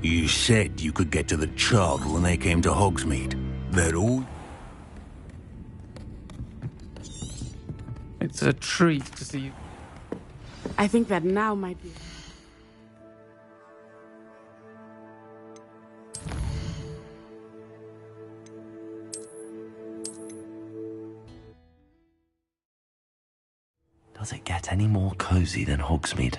You said you could get to the child when they came to Hogsmeade. That all? It's a treat to see you. I think that now might be... Does it get any more cozy than Hogsmeade?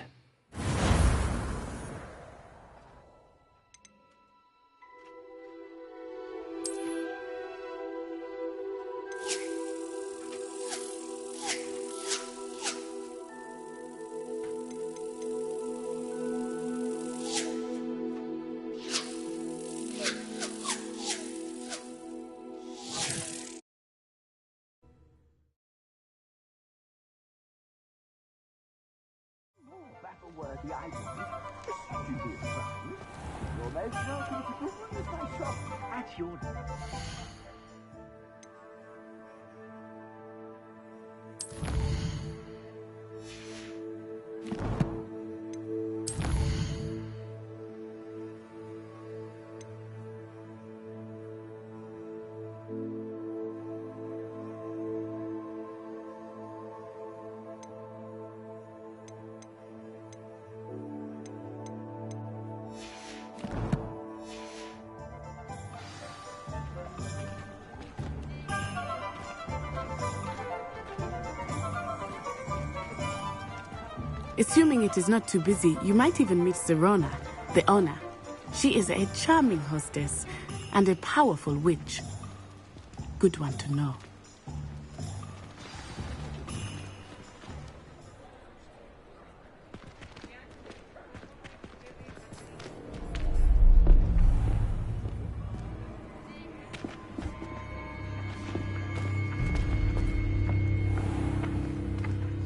Battle-worthy items. This should be a sign. You're most welcome to visit my shop at your... Assuming it is not too busy, you might even meet Serona, the owner. She is a charming hostess and a powerful witch. Good one to know.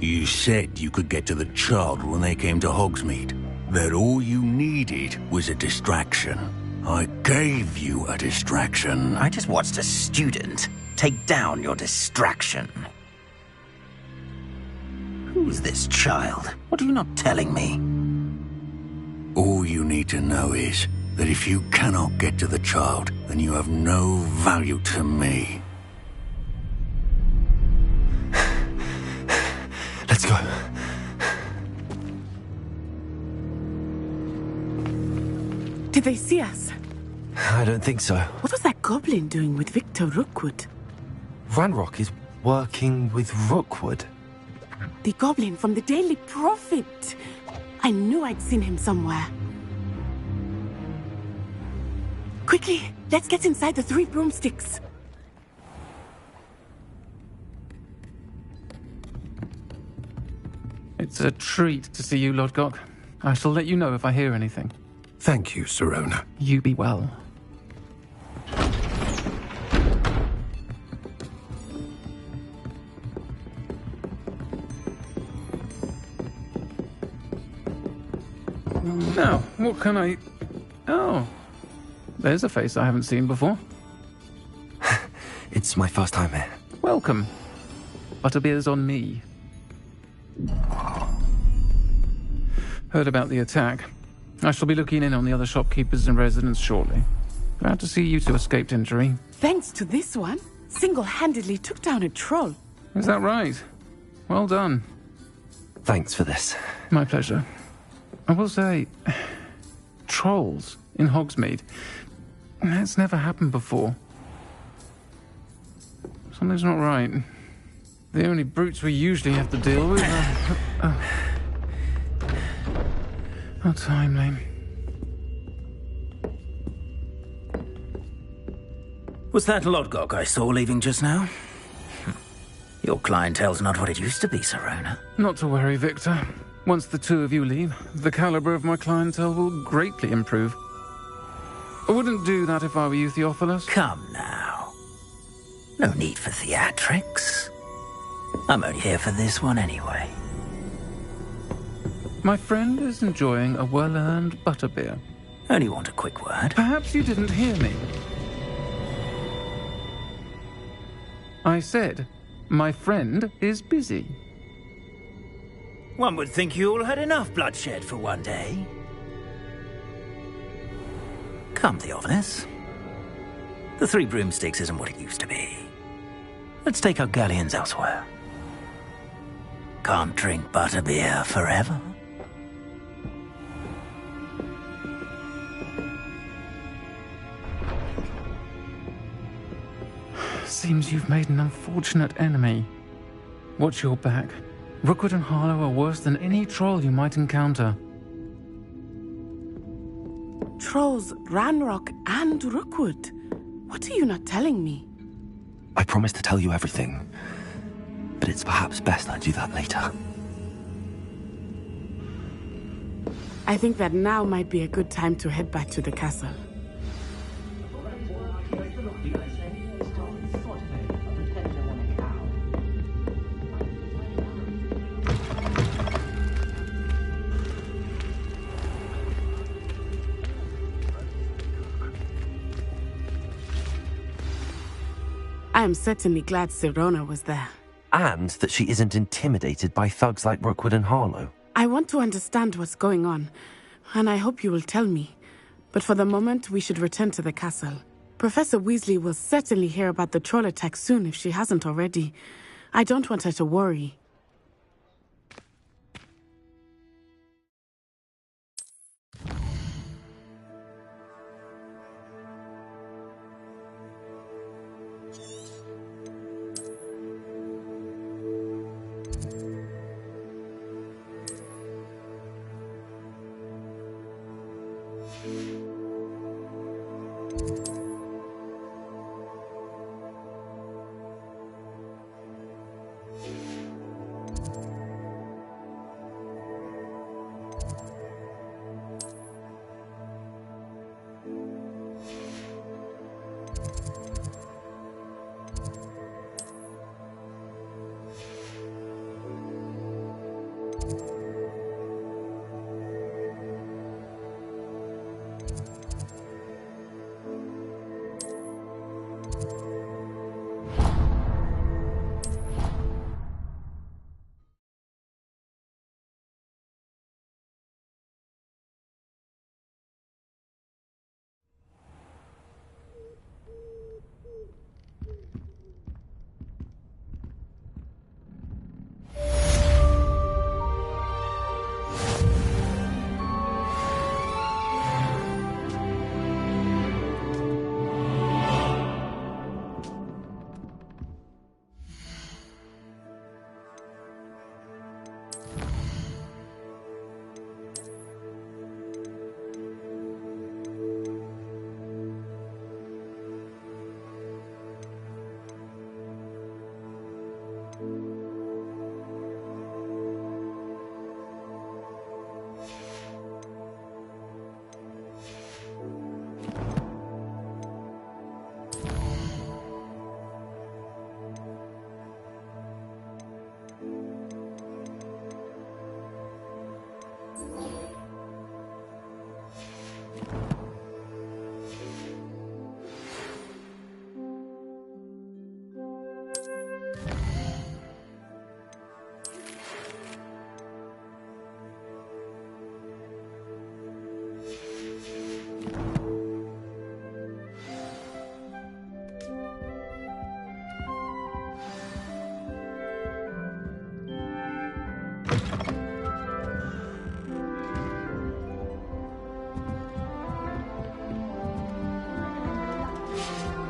You said you could get to the child when they came to Hogsmeade. That all you needed was a distraction. I gave you a distraction. I just watched a student take down your distraction. Who's this child? What are you not telling me? All you need to know is that if you cannot get to the child, then you have no value to me. Let's go. Did they see us? I don't think so. What was that goblin doing with Victor Rookwood? Ranrock is working with Rookwood. The goblin from the Daily Prophet. I knew I'd seen him somewhere. Quickly, let's get inside the 3 broomsticks. It's a treat to see you, Lodgok. I shall let you know if I hear anything. Thank you, Serona. You be well. Now, what can I... Oh, there's a face I haven't seen before. It's my first time here. Welcome. Butterbeer's on me. Heard about the attack. I shall be looking in on the other shopkeepers and residents shortly. Glad to see you two escaped injury. Thanks to this one, single-handedly took down a troll. Is that right? Well done. Thanks for this. My pleasure. I will say, trolls in Hogsmeade. That's never happened before. Something's not right. The only brutes we usually have to deal with are... How timely. Was that Lodgok I saw leaving just now? Your clientele's not what it used to be, Serona. Not to worry, Victor. Once the two of you leave, the caliber of my clientele will greatly improve. I wouldn't do that if I were you, Theophilus. Come now. No need for theatrics. I'm only here for this one anyway. My friend is enjoying a well-earned butterbeer. Only want a quick word. Perhaps you didn't hear me. I said, my friend is busy. One would think you all had enough bloodshed for one day. Come, Theophilus. The Three Broomsticks isn't what it used to be. Let's take our galleons elsewhere. Can't drink butterbeer forever. Seems you've made an unfortunate enemy. Watch your back. Rookwood and Harlow are worse than any troll you might encounter. Trolls, Ranrock, and Rookwood. What are you not telling me? I promised to tell you everything, but it's perhaps best I do that later. I think that now might be a good time to head back to the castle. I am certainly glad Sirona was there. And that she isn't intimidated by thugs like Rookwood and Harlow. I want to understand what's going on, and I hope you will tell me. But for the moment, we should return to the castle. Professor Weasley will certainly hear about the troll attack soon if she hasn't already. I don't want her to worry.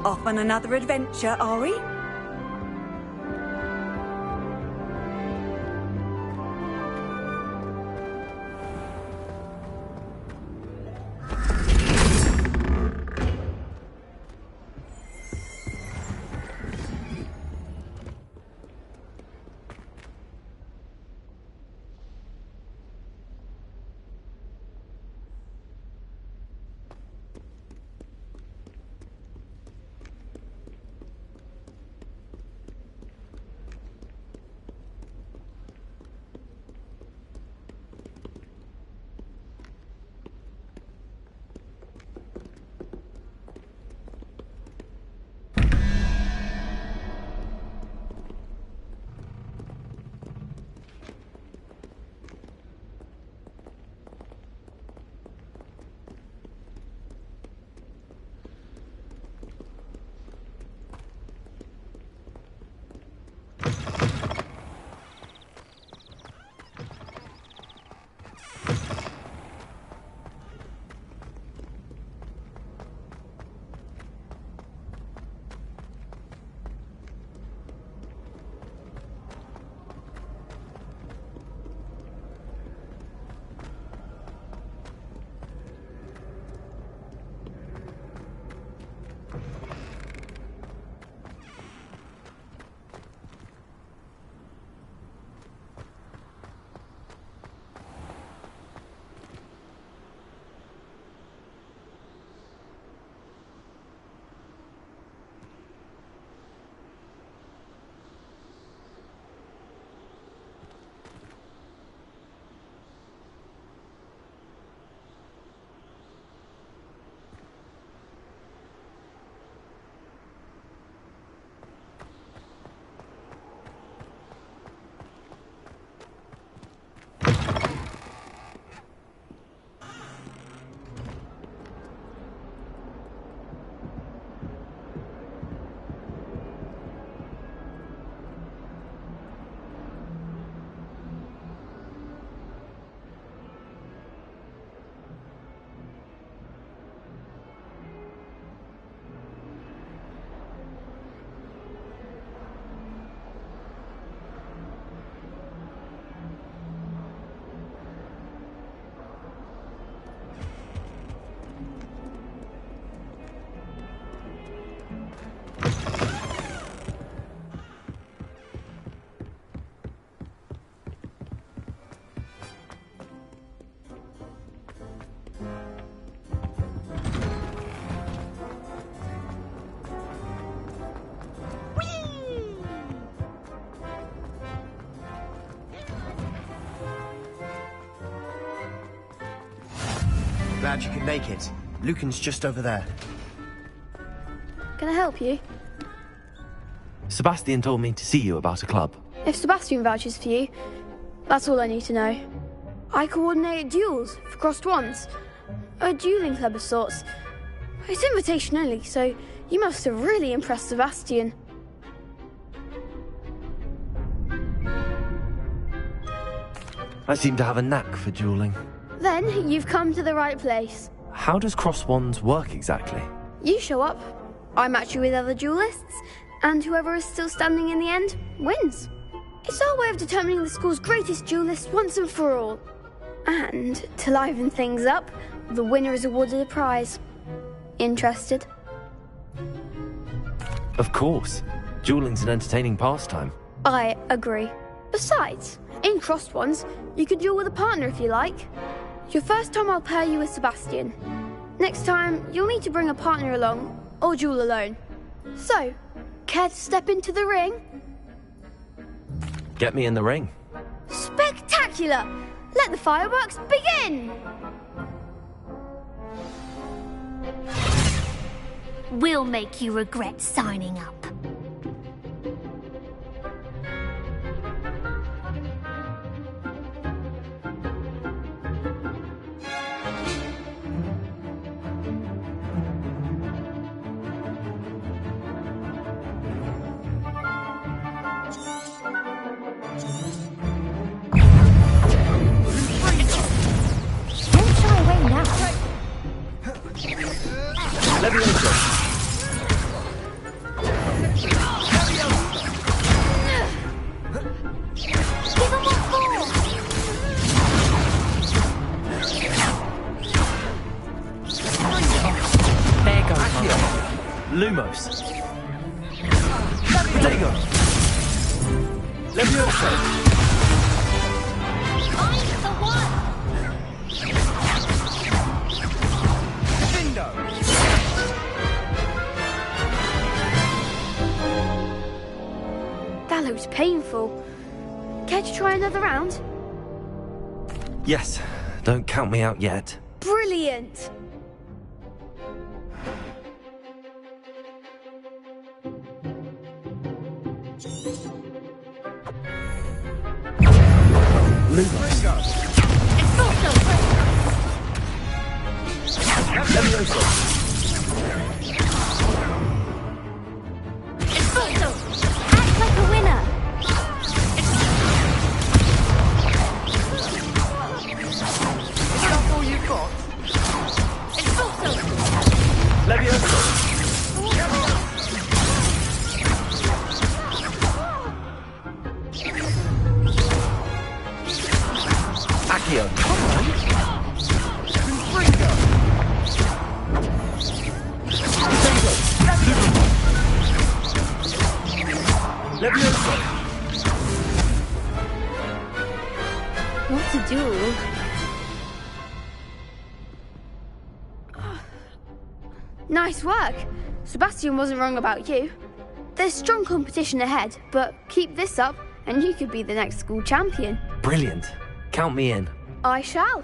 Off on another adventure, are we? glad you could make it. Lucan's just over there. Can I help you? Sebastian told me to see you about a club. If Sebastian vouches for you, that's all I need to know. I coordinate duels for crossed wands. A dueling club of sorts. It's invitation only, so you must have really impressed Sebastian. I seem to have a knack for dueling. Then you've come to the right place. How does cross wands work exactly? You show up, I match you with other duelists, and whoever is still standing in the end wins. It's our way of determining the school's greatest duelist once and for all. And to liven things up, the winner is awarded a prize. Interested? Of course. Dueling's an entertaining pastime. I agree. Besides, in crossed ones, you could duel with a partner if you like. Your first time I'll pair you with Sebastian. Next time, you'll need to bring a partner along, or duel alone. So, care to step into the ring? Get me in the ring. Spectacular! Let the fireworks begin! We'll make you regret signing up. Lumos. Potato. Levioso. I'm the one! Bingo. That looks painful. Care to try another round? Yes, don't count me out yet. Brilliant! Act like a winner! Is that all you've got? Accio. Levioso. What to do? Nice work! Sebastian wasn't wrong about you. There's strong competition ahead, but keep this up and you could be the next school champion. Brilliant. Count me in. I shall.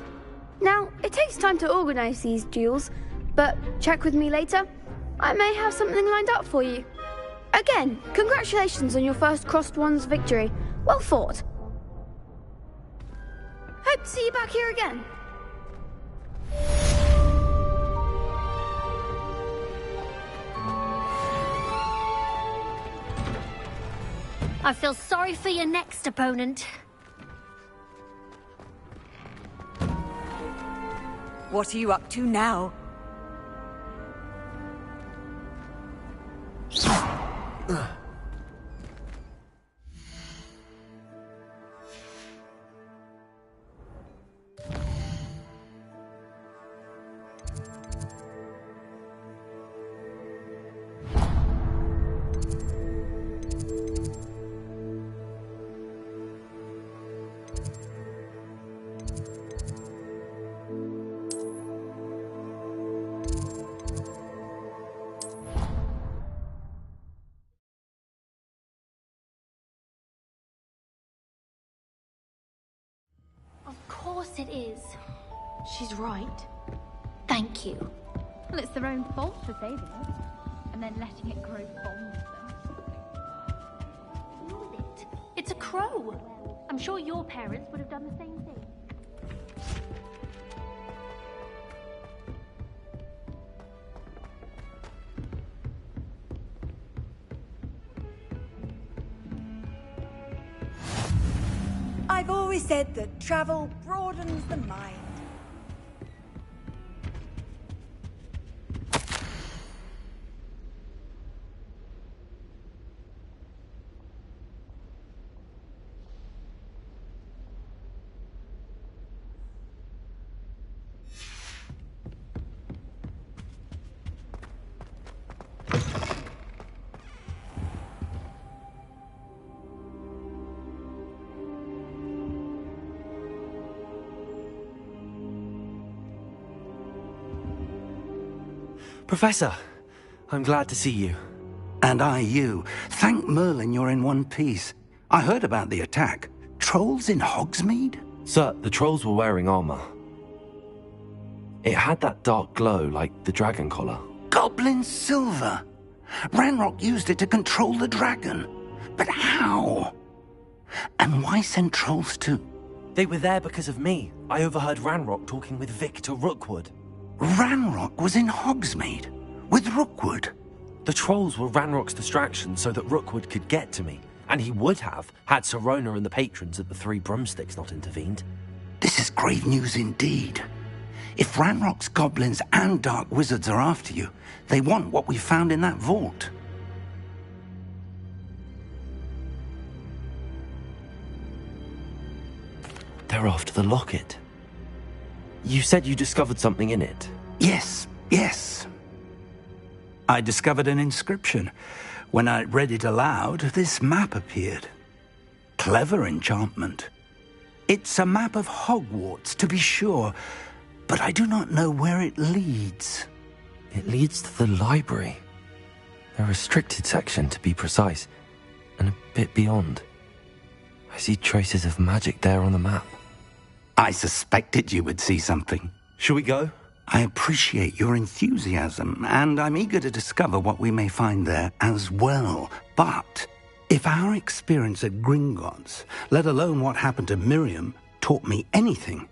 Now, it takes time to organise these duels, but check with me later. I may have something lined up for you. Again, congratulations on your first Crossed Wands victory. Well fought. Hope to see you back here again. I feel sorry for your next opponent. What are you up to now? Of course it is. She's right. Thank you. Well, it's their own fault for saving it, and then letting it grow fond of them. Deal with it. It's a crow. I'm sure your parents would have done the same thing. I've always said that travel broadens the mind. Professor, I'm glad to see you. And I you. Thank Merlin you're in one piece. I heard about the attack. Trolls in Hogsmeade? Sir, the trolls were wearing armor. It had that dark glow like the dragon collar. Goblin silver. Ranrock used it to control the dragon. But how? And why send trolls too? They were there because of me. I overheard Ranrock talking with Victor Rookwood. Ranrock was in Hogsmeade with Rookwood. The trolls were Ranrock's distraction so that Rookwood could get to me. And he would have, had Sirona and the patrons at the Three Broomsticks not intervened. This is grave news indeed. If Ranrock's goblins and dark wizards are after you, they want what we found in that vault. They're after the locket. You said you discovered something in it. Yes. I discovered an inscription. When I read it aloud, this map appeared. Clever enchantment. It's a map of Hogwarts, to be sure, but I do not know where it leads. It leads to the library. A restricted section, to be precise, and a bit beyond. I see traces of magic there on the map. I suspected you would see something. Shall we go? I appreciate your enthusiasm, and I'm eager to discover what we may find there as well. But if our experience at Gringotts, let alone what happened to Miriam, taught me anything,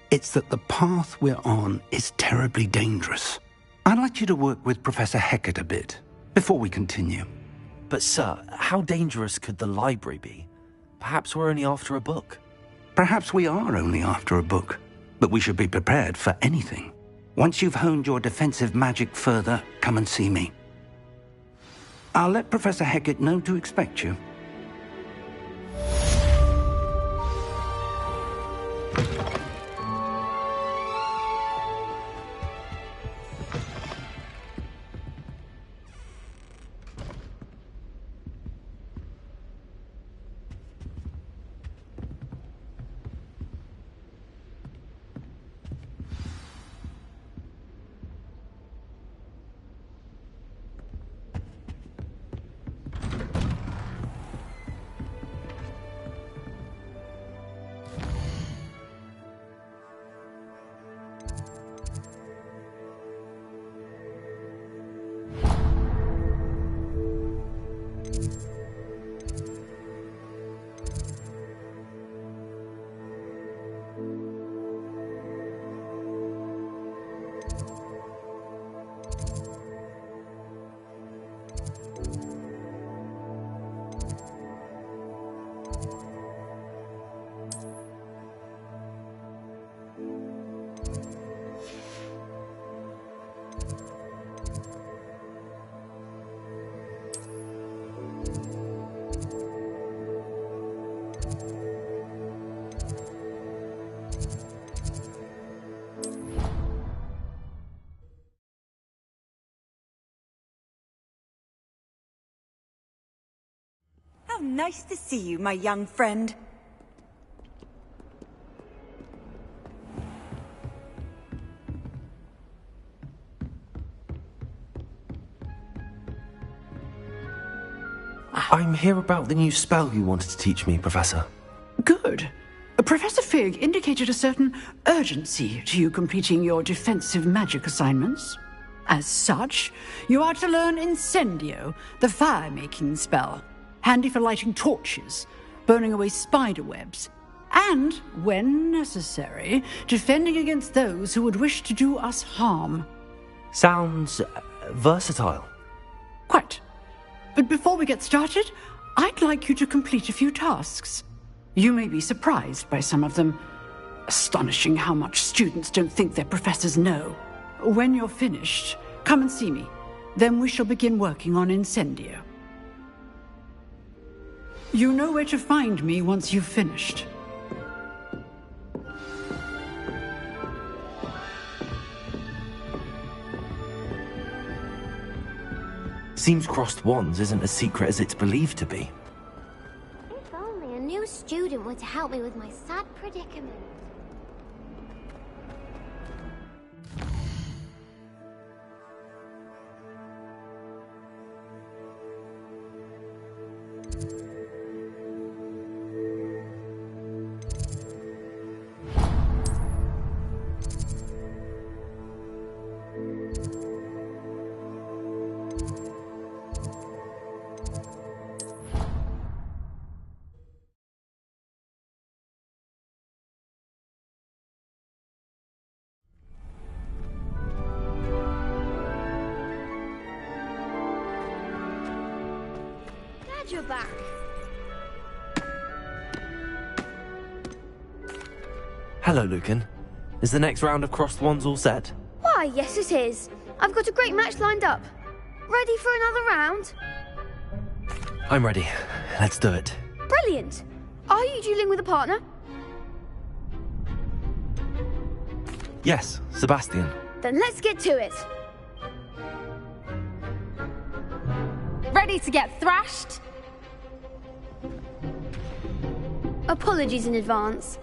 it's that the path we're on is terribly dangerous. I'd like you to work with Professor Hecat a bit before we continue. But sir, how dangerous could the library be? Perhaps we're only after a book. Perhaps we are only after a book, but we should be prepared for anything. Once you've honed your defensive magic further, come and see me. I'll let Professor Hecat know to expect you. How nice to see you, my young friend. I'm here about the new spell you wanted to teach me, Professor. Good. Professor Fig indicated a certain urgency to you completing your defensive magic assignments. As such, you are to learn Incendio, the fire-making spell, handy for lighting torches, burning away spider webs, and, when necessary, defending against those who would wish to do us harm. Sounds versatile. Quite. But before we get started, I'd like you to complete a few tasks. You may be surprised by some of them. Astonishing how much students don't think their professors know. When you're finished, come and see me. Then we shall begin working on Incendio. You know where to find me once you've finished. Seems crossed wands isn't as secret as it's believed to be. If only a new student were to help me with my sad predicament. You're back. Hello, Lucan. Is the next round of crossed wands all set? Why, yes it is. I've got a great match lined up. Ready for another round? I'm ready. Let's do it. Brilliant. Are you dueling with a partner? Yes, Sebastian. Then let's get to it. Ready to get thrashed? Apologies in advance.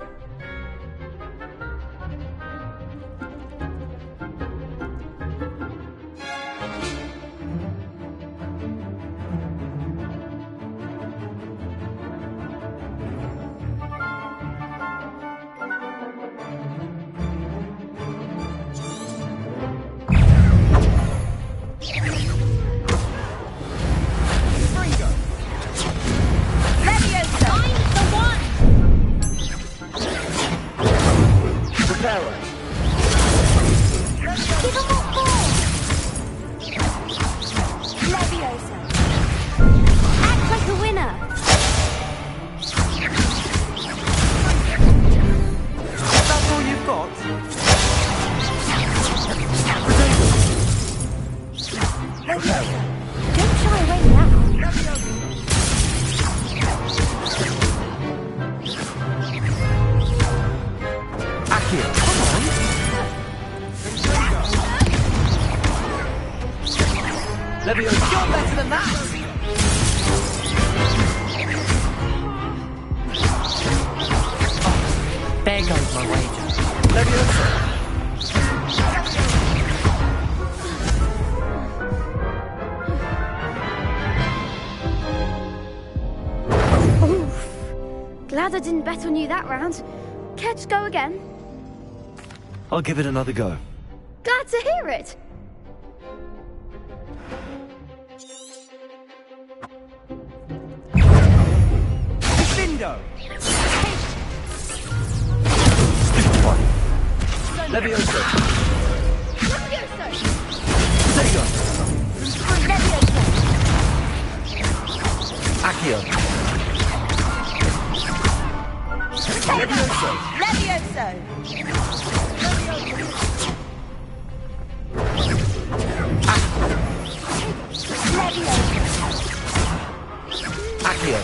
Glad I didn't bet on you that round. Care to go again? I'll give it another go. Glad to hear it. Window. Stupid one. Levioso. Levioso. Sega. Levioso. Accio. Levioso. Levioso. Accio.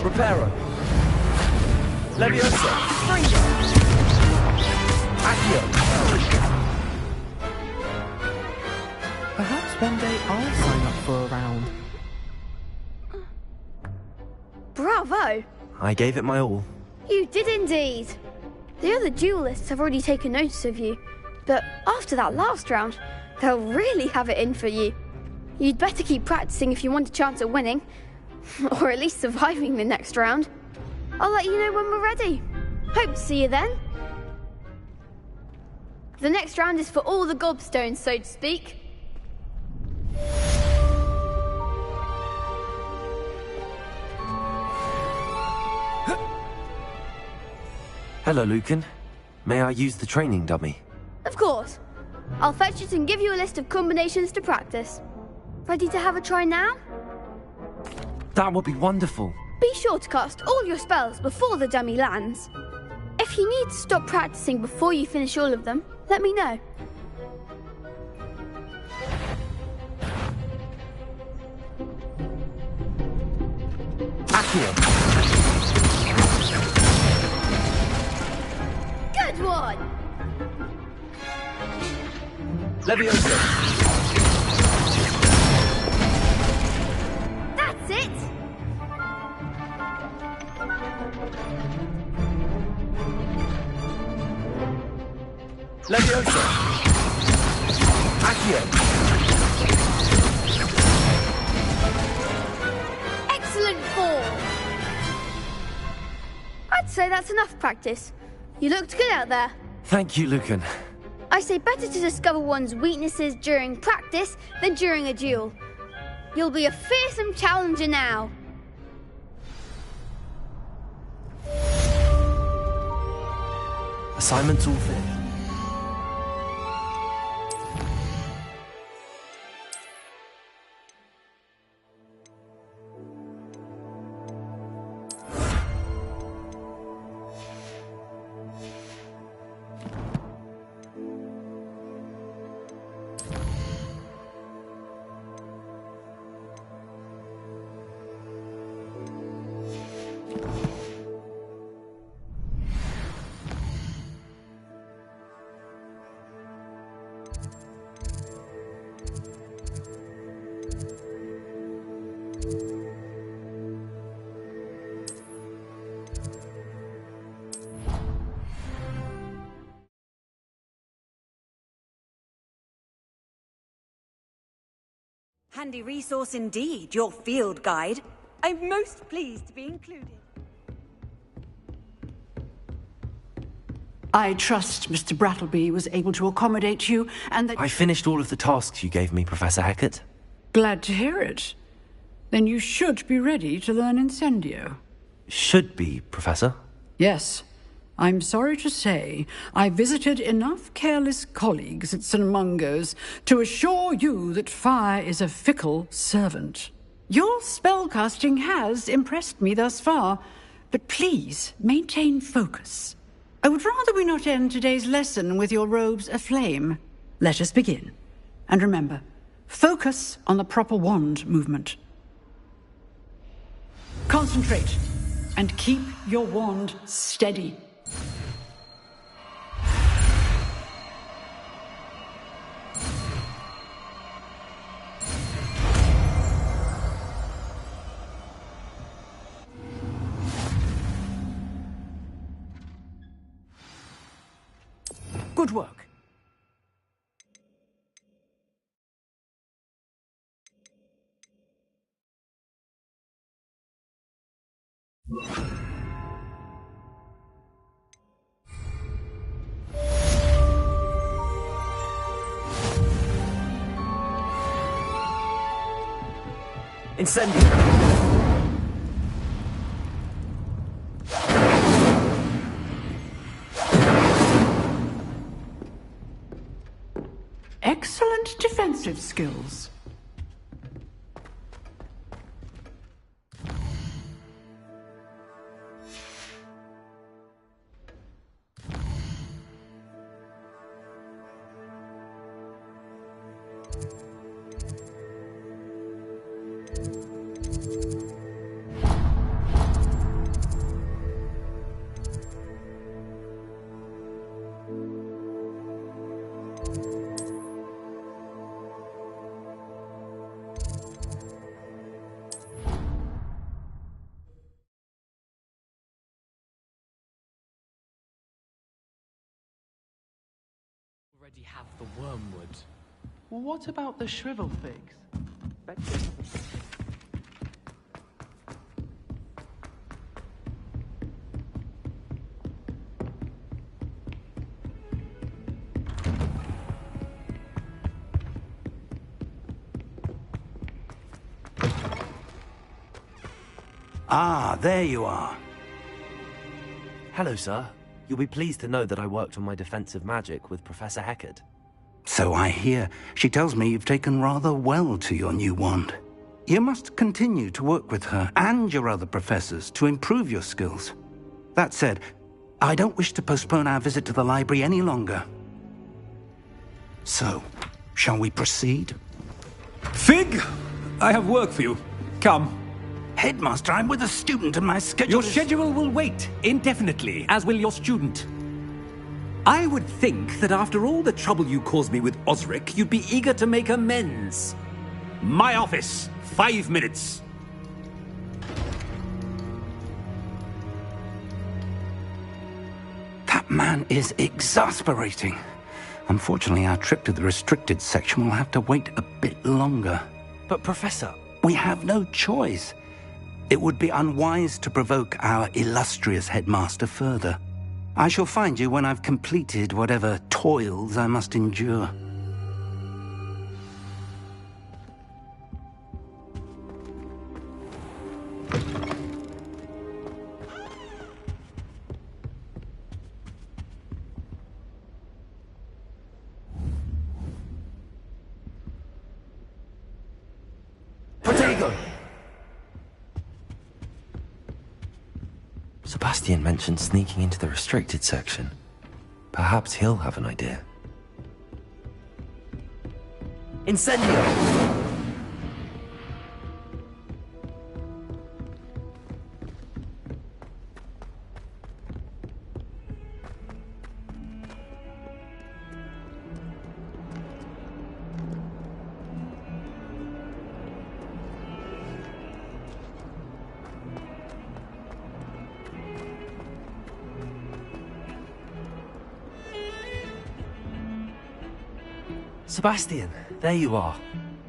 Reparo. Levioso. Accio. Perhaps one day I'll sign up for a round. Bravo. I gave it my all. You did indeed. The other duelists have already taken notice of you, but after that last round, they'll really have it in for you. You'd better keep practicing if you want a chance at winning, or at least surviving the next round. I'll let you know when we're ready. Hope to see you then. The next round is for all the gobstones, so to speak. Hello, Lucan. May I use the training dummy? Of course. I'll fetch it and give you a list of combinations to practice. Ready to have a try now? That would be wonderful. Be sure to cast all your spells before the dummy lands. If you need to stop practicing before you finish all of them, let me know. Accio! Good one! Leviosa! That's it! Leviosa! Accio! Excellent fall! I'd say that's enough practice. You looked good out there. Thank you, Lucan. I say better to discover one's weaknesses during practice than during a duel. You'll be a fearsome challenger now. Assignments all fit. Handy resource indeed, your field guide. I'm most pleased to be included. I trust Mr. Brattleby was able to accommodate you, and that... I finished all of the tasks you gave me, Professor Hackett. Glad to hear it. Then you should be ready to learn Incendio. Should be, Professor. Yes. I'm sorry to say, I visited enough careless colleagues at St. Mungo's to assure you that fire is a fickle servant. Your spellcasting has impressed me thus far, but please maintain focus. I would rather we not end today's lesson with your robes aflame. Let us begin. And remember, focus on the proper wand movement. Concentrate, and keep your wand steady. Good work. Incendio! Excellent defensive skills. already have the wormwood. What about the shrivel figs? Ah, there you are. Hello, sir. You'll be pleased to know that I worked on my defensive magic with Professor Heckard. So I hear. She tells me you've taken rather well to your new wand. You must continue to work with her and your other professors to improve your skills. That said, I don't wish to postpone our visit to the library any longer. So, shall we proceed? Fig, I have work for you. Come. Headmaster, I'm with a student and my schedule Your schedule will wait indefinitely, as will your student. I would think that after all the trouble you caused me with Osric, you'd be eager to make amends. My office, 5 minutes. That man is exasperating. Unfortunately, our trip to the restricted section will have to wait a bit longer. But, Professor... We have no choice. It would be unwise to provoke our illustrious headmaster further. I shall find you when I've completed whatever toils I must endure. Sebastian mentioned sneaking into the restricted section. Perhaps he'll have an idea. Incendio! Sebastian, there you are.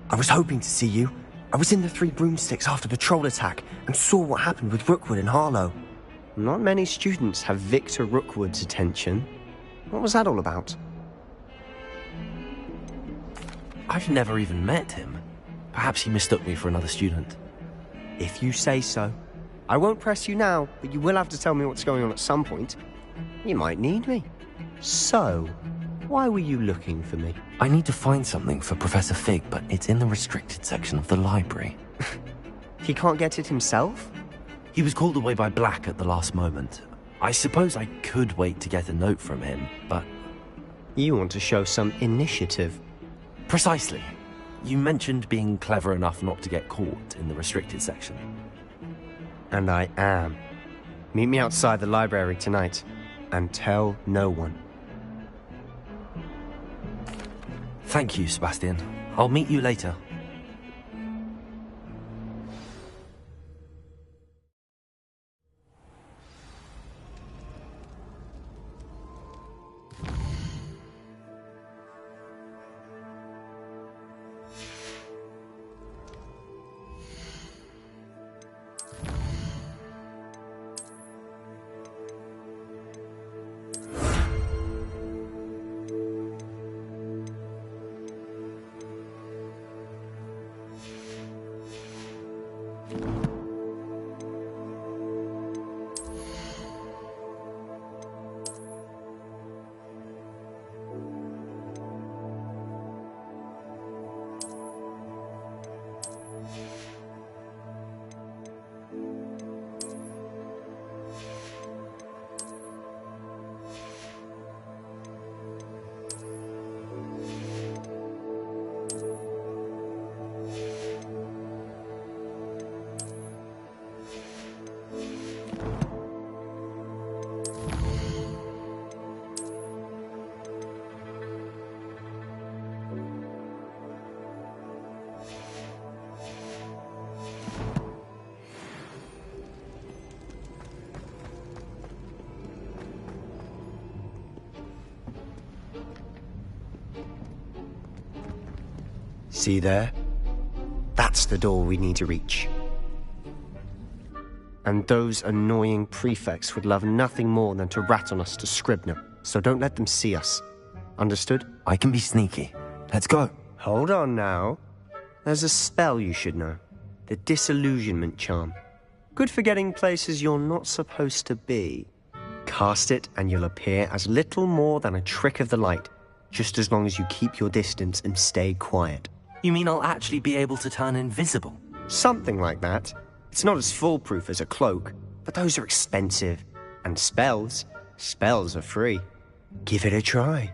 I was hoping to see you. I was in the Three Broomsticks after the troll attack and saw what happened with Rookwood and Harlow. Not many students have Victor Rookwood's attention. What was that all about? I've never even met him. Perhaps he mistook me for another student. If you say so. I won't press you now, but you will have to tell me what's going on at some point. You might need me. So, why were you looking for me? I need to find something for Professor Fig, but it's in the restricted section of the library. He can't get it himself? He was called away by Black at the last moment. I suppose I could wait to get a note from him, but... You want to show some initiative. Precisely. You mentioned being clever enough not to get caught in the restricted section. And I am. Meet me outside the library tonight, and tell no one. Thank you, Sebastian. I'll meet you later. See there? That's the door we need to reach. And those annoying prefects would love nothing more than to rat on us to Scribner, so don't let them see us. Understood? I can be sneaky. Let's go. Hold on now. There's a spell you should know. The Disillusionment Charm. Good for getting places you're not supposed to be. Cast it and you'll appear as little more than a trick of the light, just as long as you keep your distance and stay quiet. You mean I'll actually be able to turn invisible? Something like that. It's not as foolproof as a cloak, but those are expensive. And spells are free. Give it a try.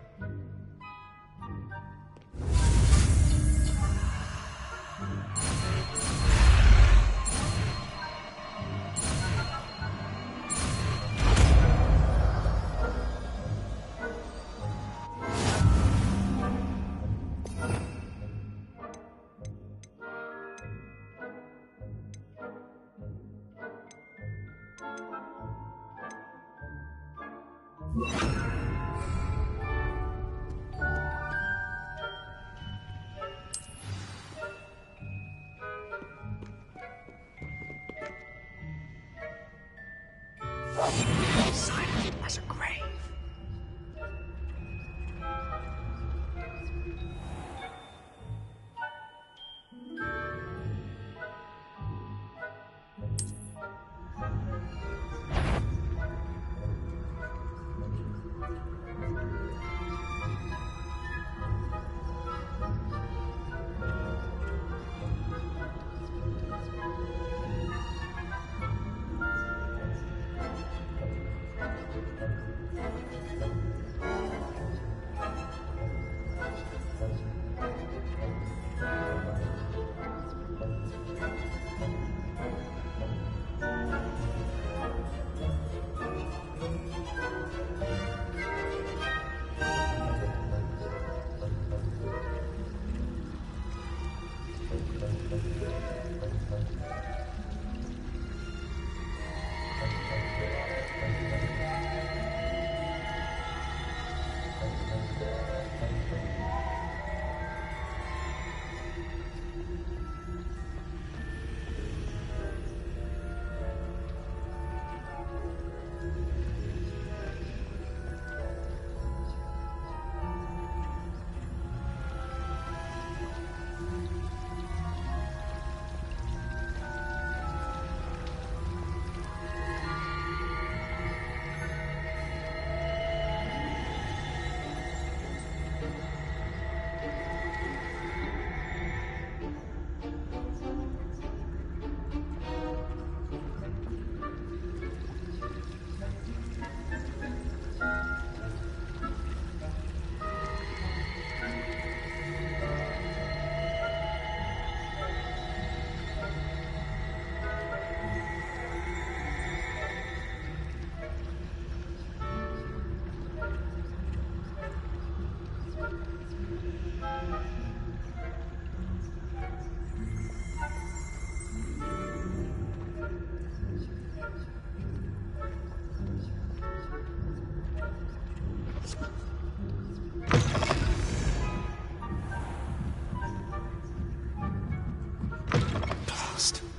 Silent as a grave.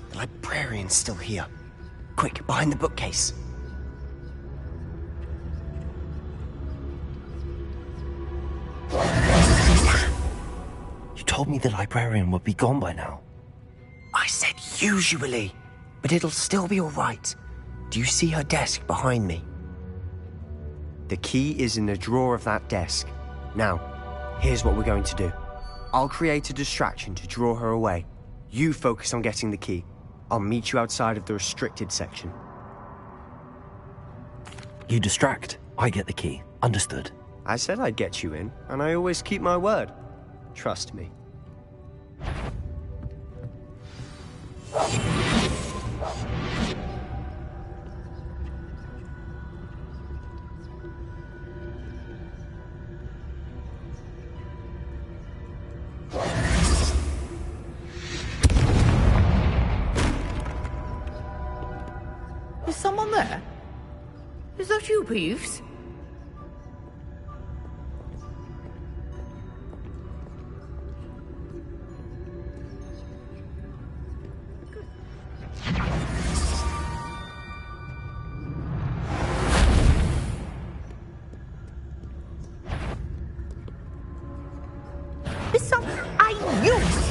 The librarian's still here. Quick, behind the bookcase. You told me the librarian would be gone by now. I said usually, but it'll still be all right. Do you see her desk behind me? The key is in the drawer of that desk. Now, here's what we're going to do. I'll create a distraction to draw her away. You focus on getting the key. I'll meet you outside of the restricted section. You distract, I get the key. Understood. I said I'd get you in, and I always keep my word. Trust me. Is someone there? Is that you, Peeves?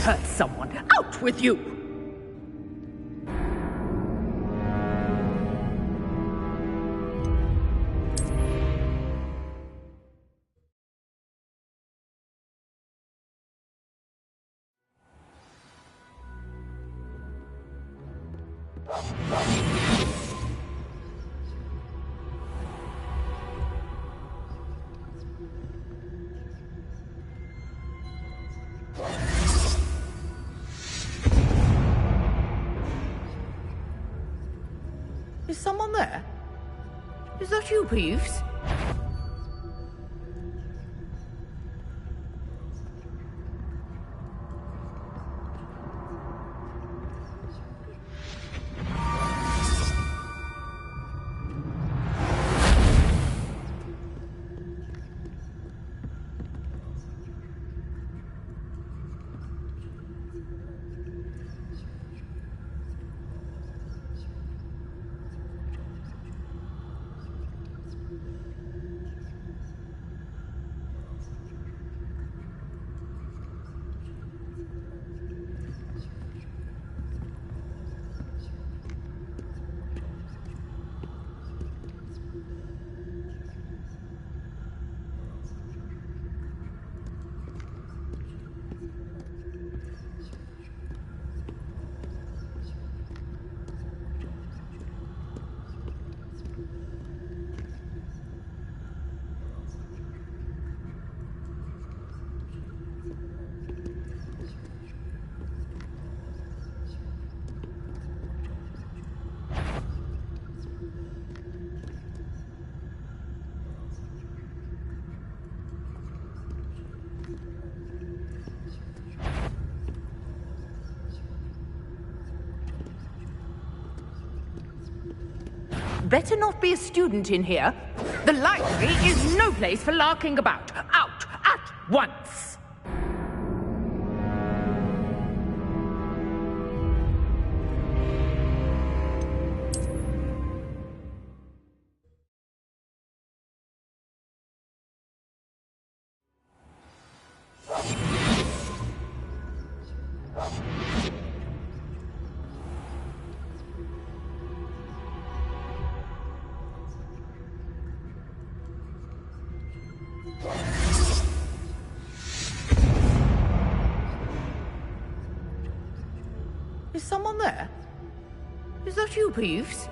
hurt someone. Out with you! Is someone there? Is that you, Peeves? Better not be a student in here. The library is no place for larking about. Out at once! Is someone there? Is that you, Peeves?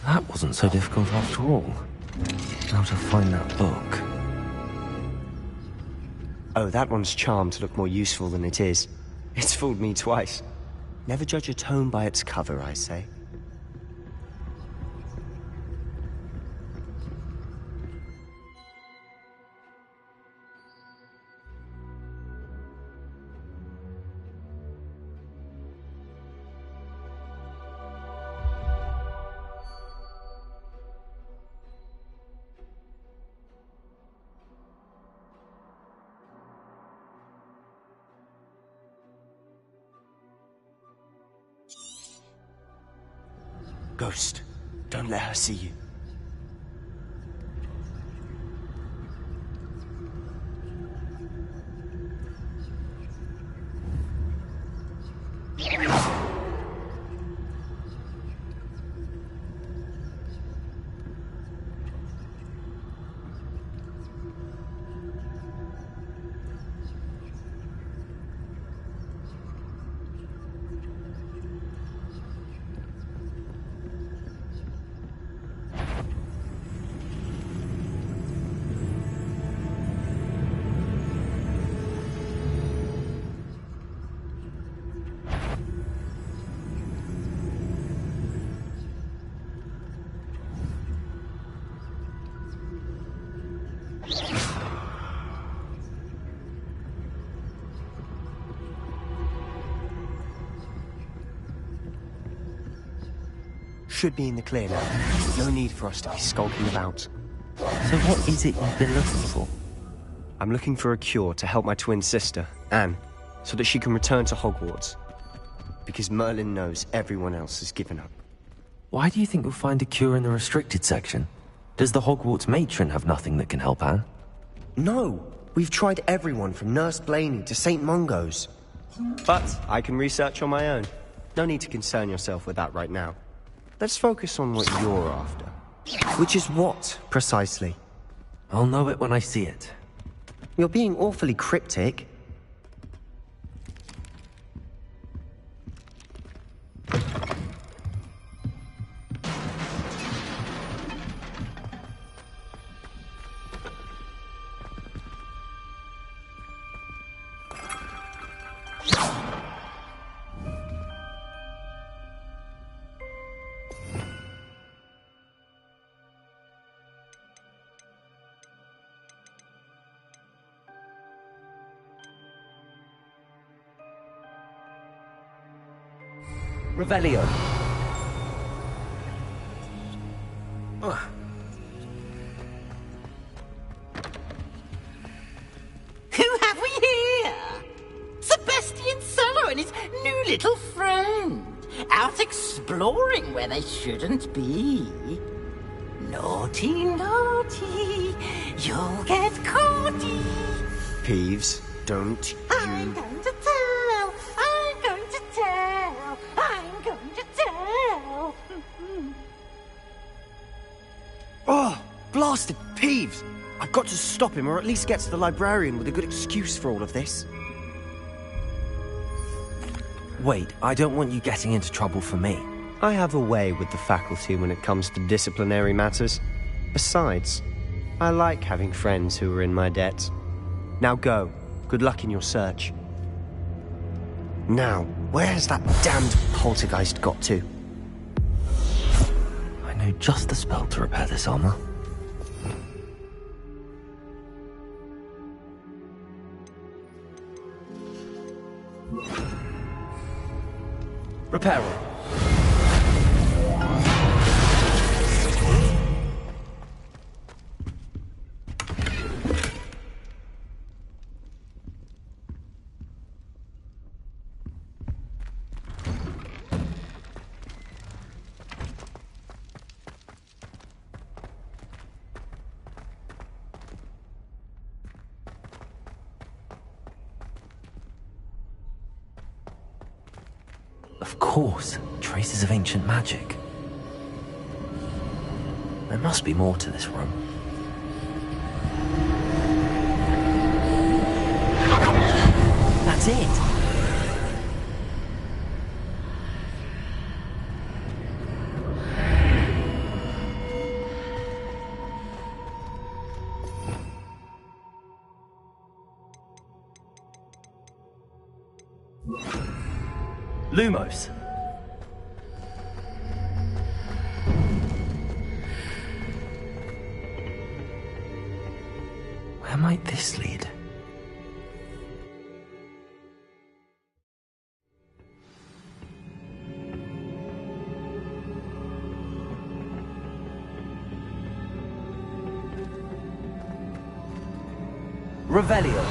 That wasn't so difficult after all. How to find that book. Oh, that one's charmed to look more useful than it is. It's fooled me twice. Never judge a tome by its cover, I say. Ghost, don't let her see you. should be in the clear now. No need for us to be skulking about. So what is it you've been looking for? I'm looking for a cure to help my twin sister, Anne, so that she can return to Hogwarts. Because Merlin knows everyone else has given up. Why do you think you'll find a cure in the restricted section? Does the Hogwarts matron have nothing that can help Anne? No! We've tried everyone from Nurse Blaney to St. Mungo's. But I can research on my own. No need to concern yourself with that right now. Let's focus on what you're after. Which is what, precisely? I'll know it when I see it. You're being awfully cryptic. Revelio. Who have we here? Sebastian Solo and his new little friend. Out exploring where they shouldn't be. Naughty, naughty. You'll get caughty. Peeves, don't I'm going to tell. I'm going to tell. I'm going to tell. Oh, blasted Peeves! I've got to stop him, or at least get to the librarian with a good excuse for all of this. Wait, I don't want you getting into trouble for me. I have a way with the faculty when it comes to disciplinary matters. Besides, I like having friends who are in my debt. Now go. Good luck in your search. Now, where has that damned poltergeist got to? I know just the spell to repair this armor. Repair it. Of course, traces of ancient magic. There must be more to this room. That's it. Lumos. Where might this lead? Revelio.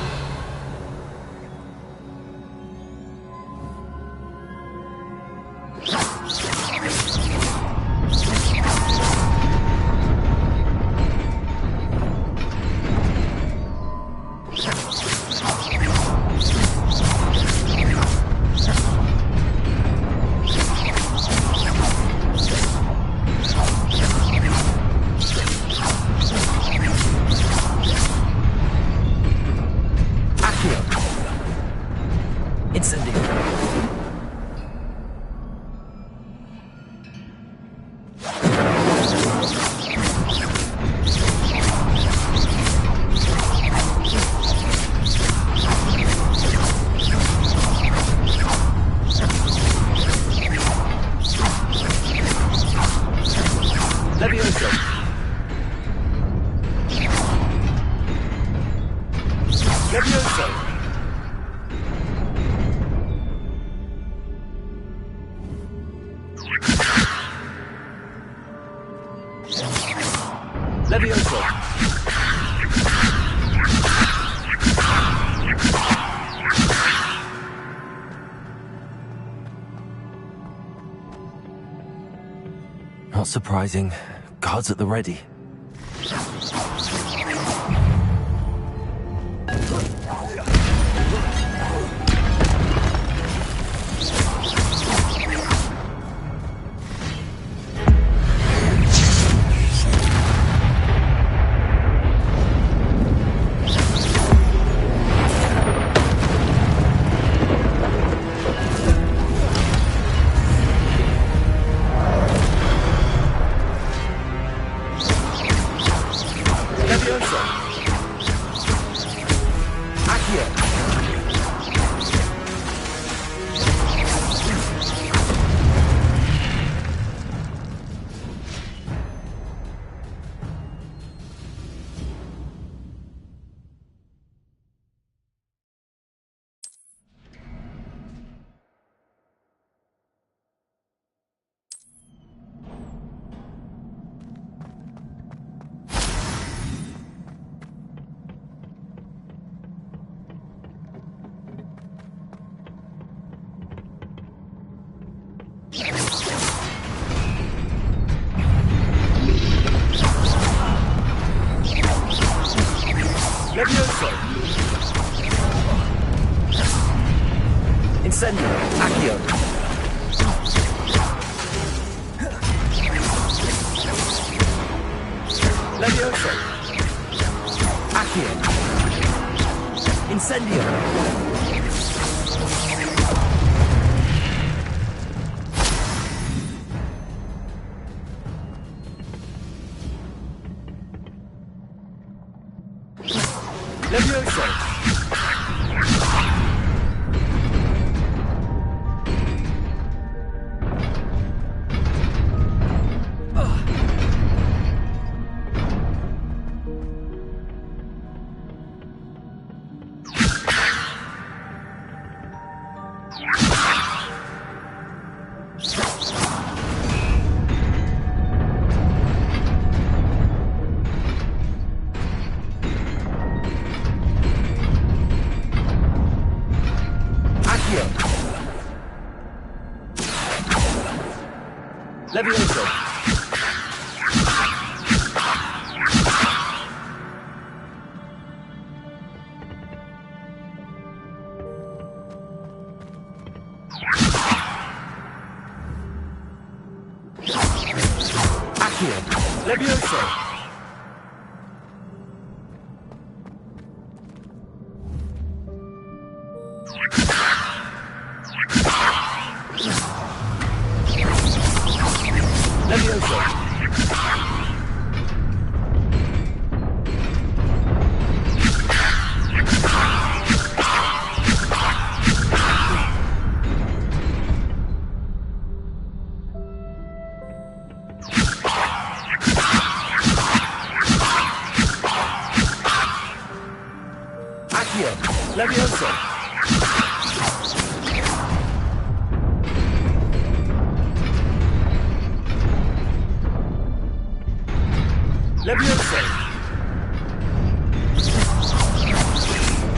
Levioso! Not surprising. Guards at the ready. Levioso! Incendio! Accio! Levioso! Accio! Incendio! Levioso! Levioso! Accio! Levioso! Levioso! Accio! Levioso! Levioso!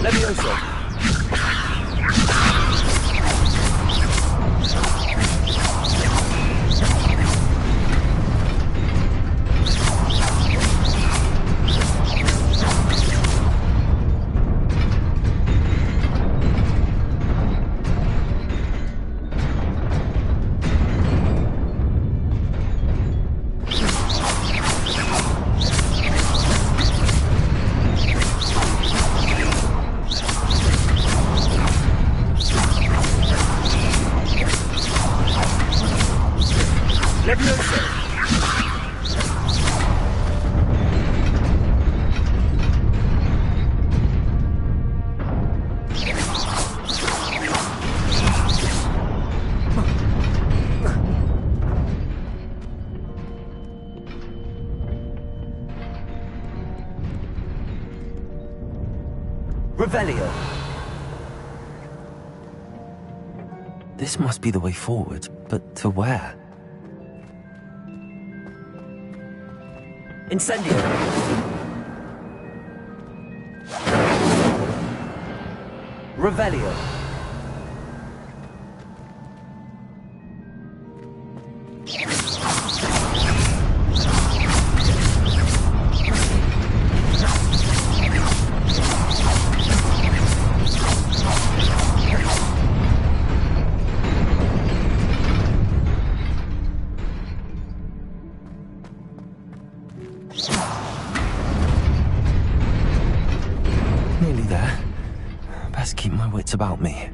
Levioso! Levioso! Revelio! This must be the way forward, but to where? Incendio! Revelio! Nearly there. Best keep my wits about me.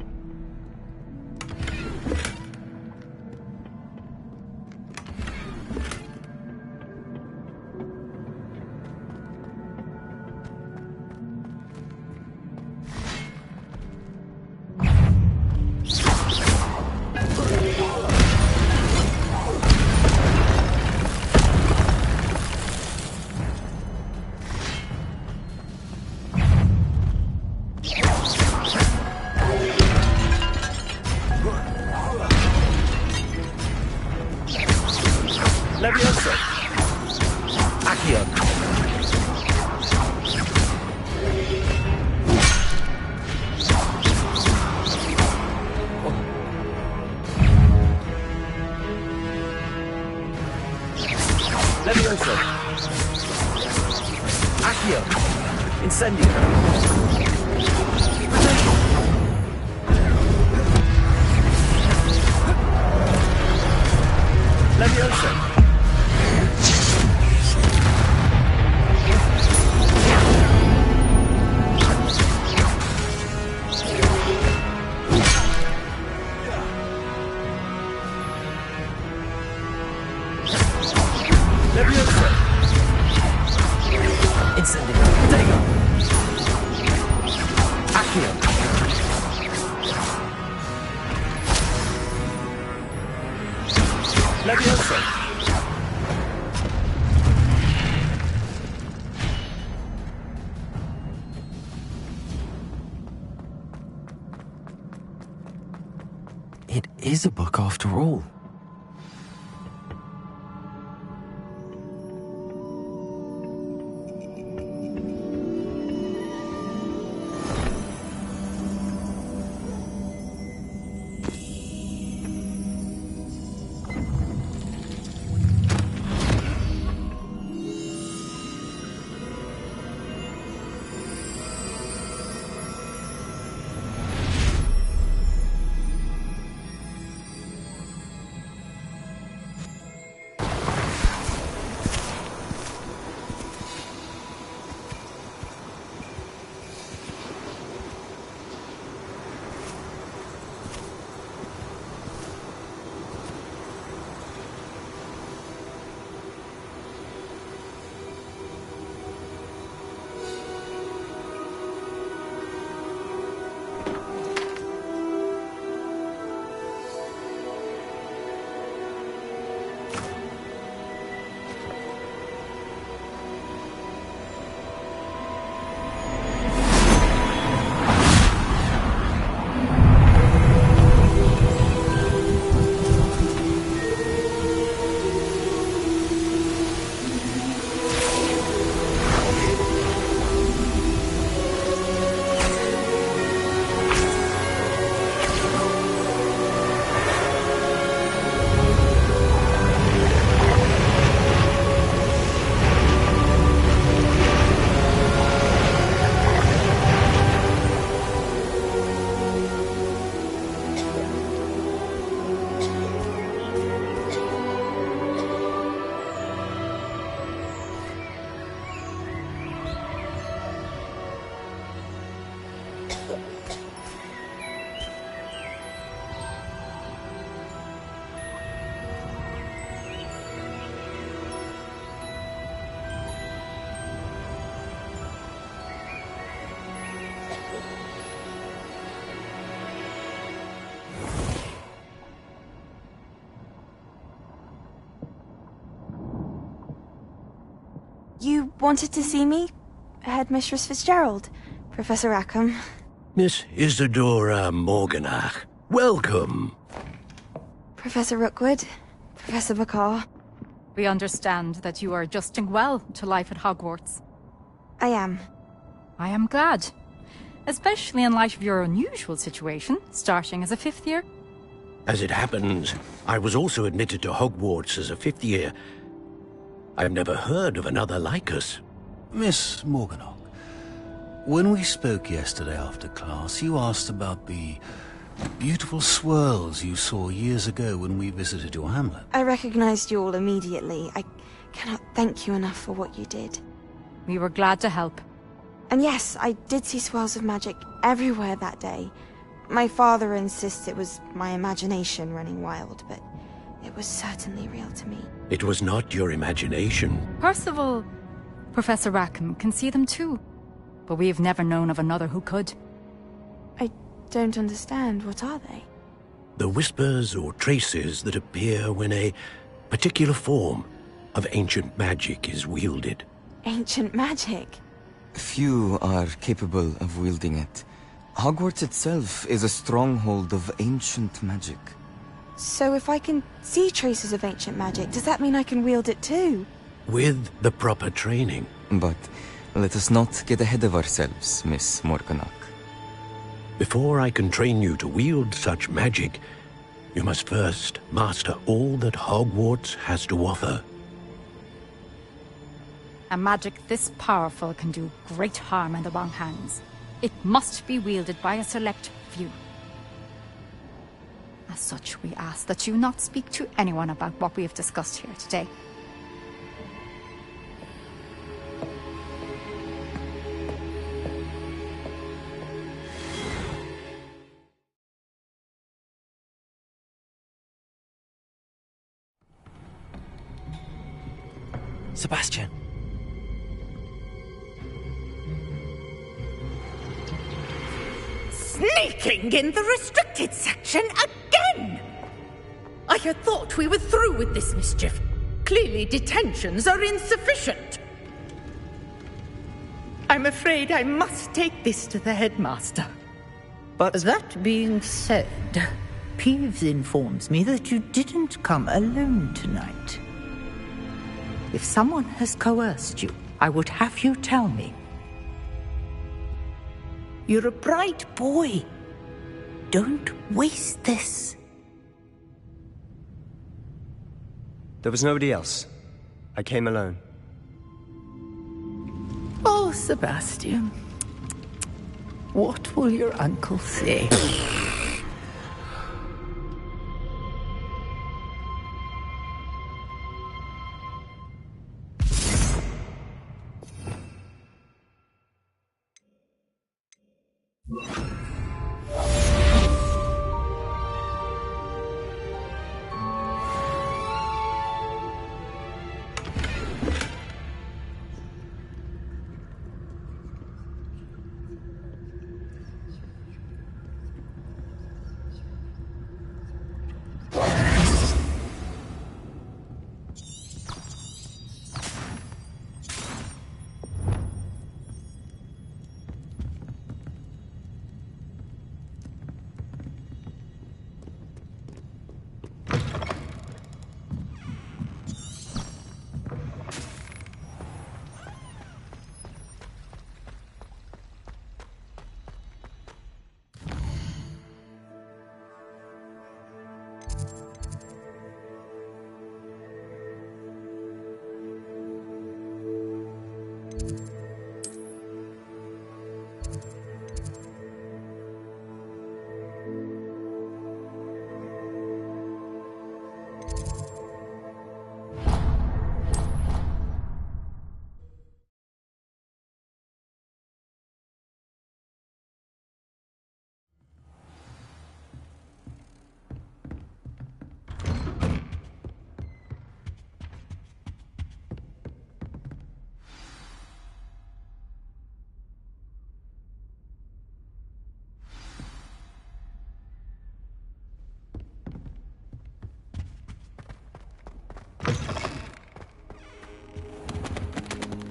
Levioso! Accio! Levioso! Accio! Incendio! Levioso! Levioso! Incendio! Dego! Accio! Levioso! It is a book after all. You wanted to see me? Headmistress Fitzgerald, Professor Rackham. Miss Isadora Morganach, welcome. Professor Rookwood, Professor Bakar. We understand that you are adjusting well to life at Hogwarts. I am. I am glad. Especially in light of your unusual situation, starting as a 5th year. As it happens, I was also admitted to Hogwarts as a 5th year. I've never heard of another like us. Miss Morganach, when we spoke yesterday after class, you asked about the beautiful swirls you saw years ago when we visited your hamlet. I recognized you all immediately. I cannot thank you enough for what you did. We were glad to help. And yes, I did see swirls of magic everywhere that day. My father insists it was my imagination running wild, but it was certainly real to me. It was not your imagination. Percival, Professor Rackham can see them too. But we have never known of another who could. I don't understand. What are they? The whispers or traces that appear when a particular form of ancient magic is wielded. Ancient magic? Few are capable of wielding it. Hogwarts itself is a stronghold of ancient magic. So if I can see traces of ancient magic, does that mean I can wield it too? With the proper training. But let us not get ahead of ourselves, Miss Morganach. Before I can train you to wield such magic, you must first master all that Hogwarts has to offer. A magic this powerful can do great harm in the wrong hands. It must be wielded by a select few. As such, we ask that you not speak to anyone about what we have discussed here today. Sebastian. Sneaking in the restricted section again! I had thought we were through with this mischief. Clearly detentions are insufficient. I'm afraid I must take this to the headmaster. But that being said, Peeves informs me that you didn't come alone tonight. If someone has coerced you, I would have you tell me. You're a bright boy. Don't waste this. There was nobody else. I came alone. Oh, Sebastian. What will your uncle say?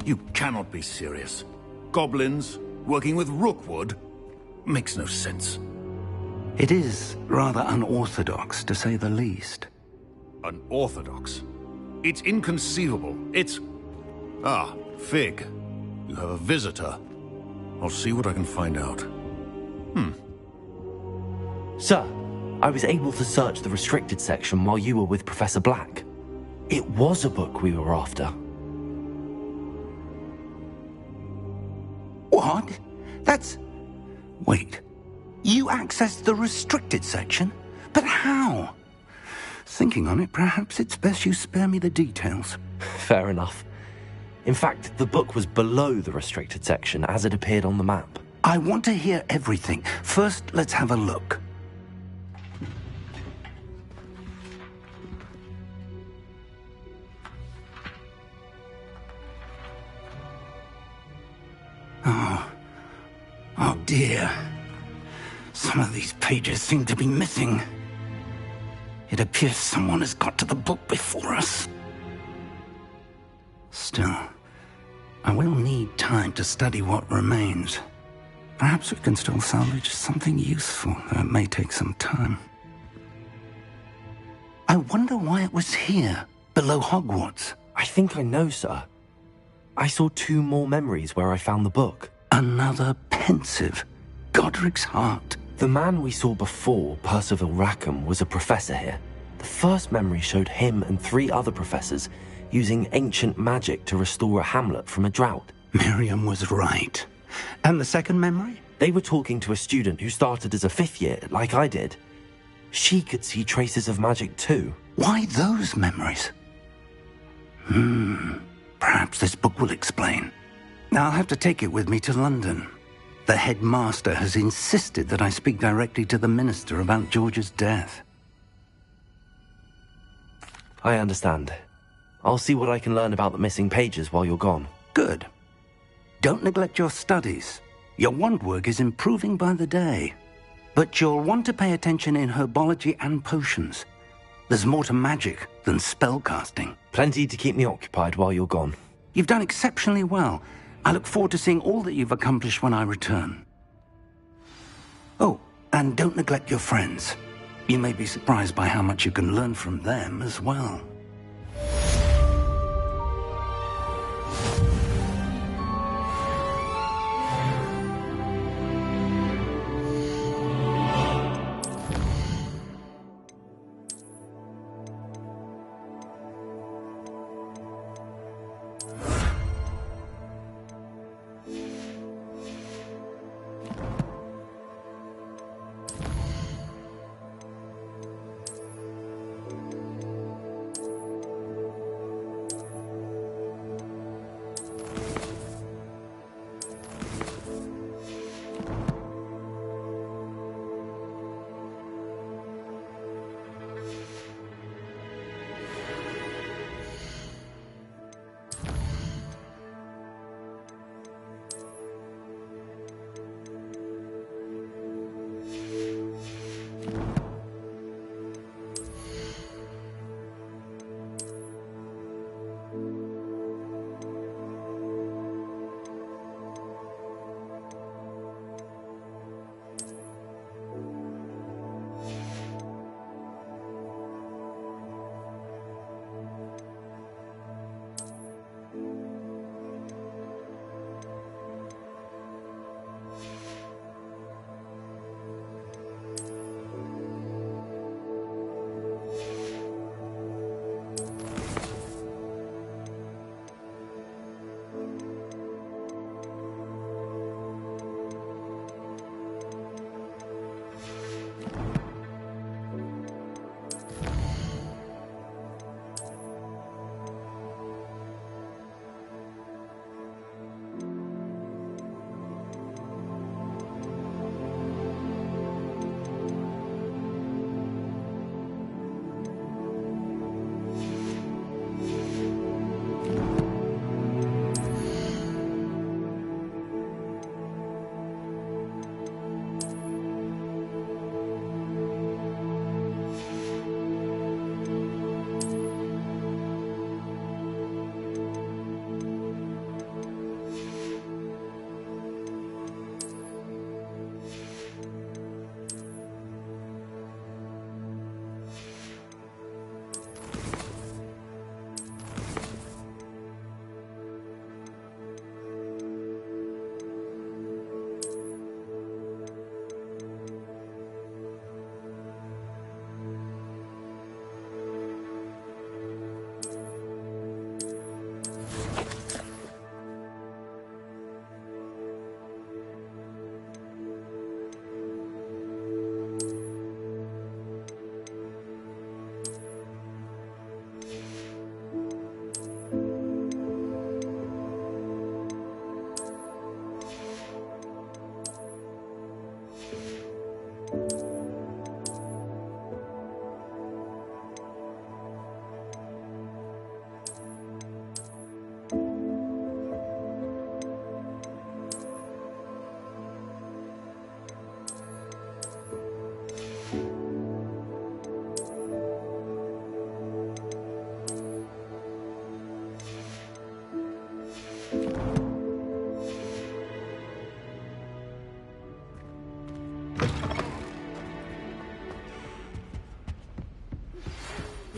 You cannot be serious. Goblins working with Rookwood? Makes no sense. It is rather unorthodox, to say the least. Unorthodox? It's inconceivable. It's... Ah, Fig. You have a visitor. I'll see what I can find out. Sir, I was able to search the restricted section while you were with Professor Black. It was a book we were after. What? That's... Wait. You accessed the restricted section? But how? Thinking on it, perhaps it's best you spare me the details. Fair enough. In fact, the book was below the restricted section as it appeared on the map. I want to hear everything. First, let's have a look. Oh dear. Some of these pages seem to be missing. It appears someone has got to the book before us. Still, I will need time to study what remains. Perhaps we can still salvage something useful, though it may take some time. I wonder why it was here, below Hogwarts. I think I know, sir. I saw 2 more memories where I found the book. Another pensive. Godric's heart. The man we saw before, Percival Rackham, was a professor here. The first memory showed him and 3 other professors using ancient magic to restore a hamlet from a drought. Miriam was right. And the second memory? They were talking to a student who started as a 5th year, like I did. She could see traces of magic too. Why those memories? Perhaps this book will explain. I'll have to take it with me to London. The headmaster has insisted that I speak directly to the minister about George's death. I understand. I'll see what I can learn about the missing pages while you're gone. Good. Don't neglect your studies. Your wand work is improving by the day. But you'll want to pay attention in herbology and potions. There's more to magic than spellcasting. Plenty to keep me occupied while you're gone. You've done exceptionally well. I look forward to seeing all that you've accomplished when I return. Oh, and don't neglect your friends. You may be surprised by how much you can learn from them as well.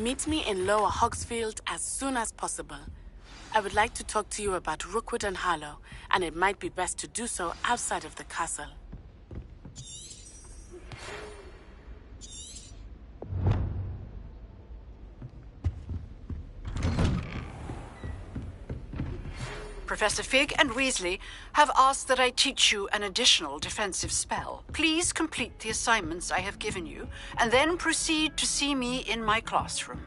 Meet me in Lower Hogsfield as soon as possible. I would like to talk to you about Rookwood and Harlow, and it might be best to do so outside of the castle. Professor Fig and Weasley have asked that I teach you an additional defensive spell. Please complete the assignments I have given you, and then proceed to see me in my classroom.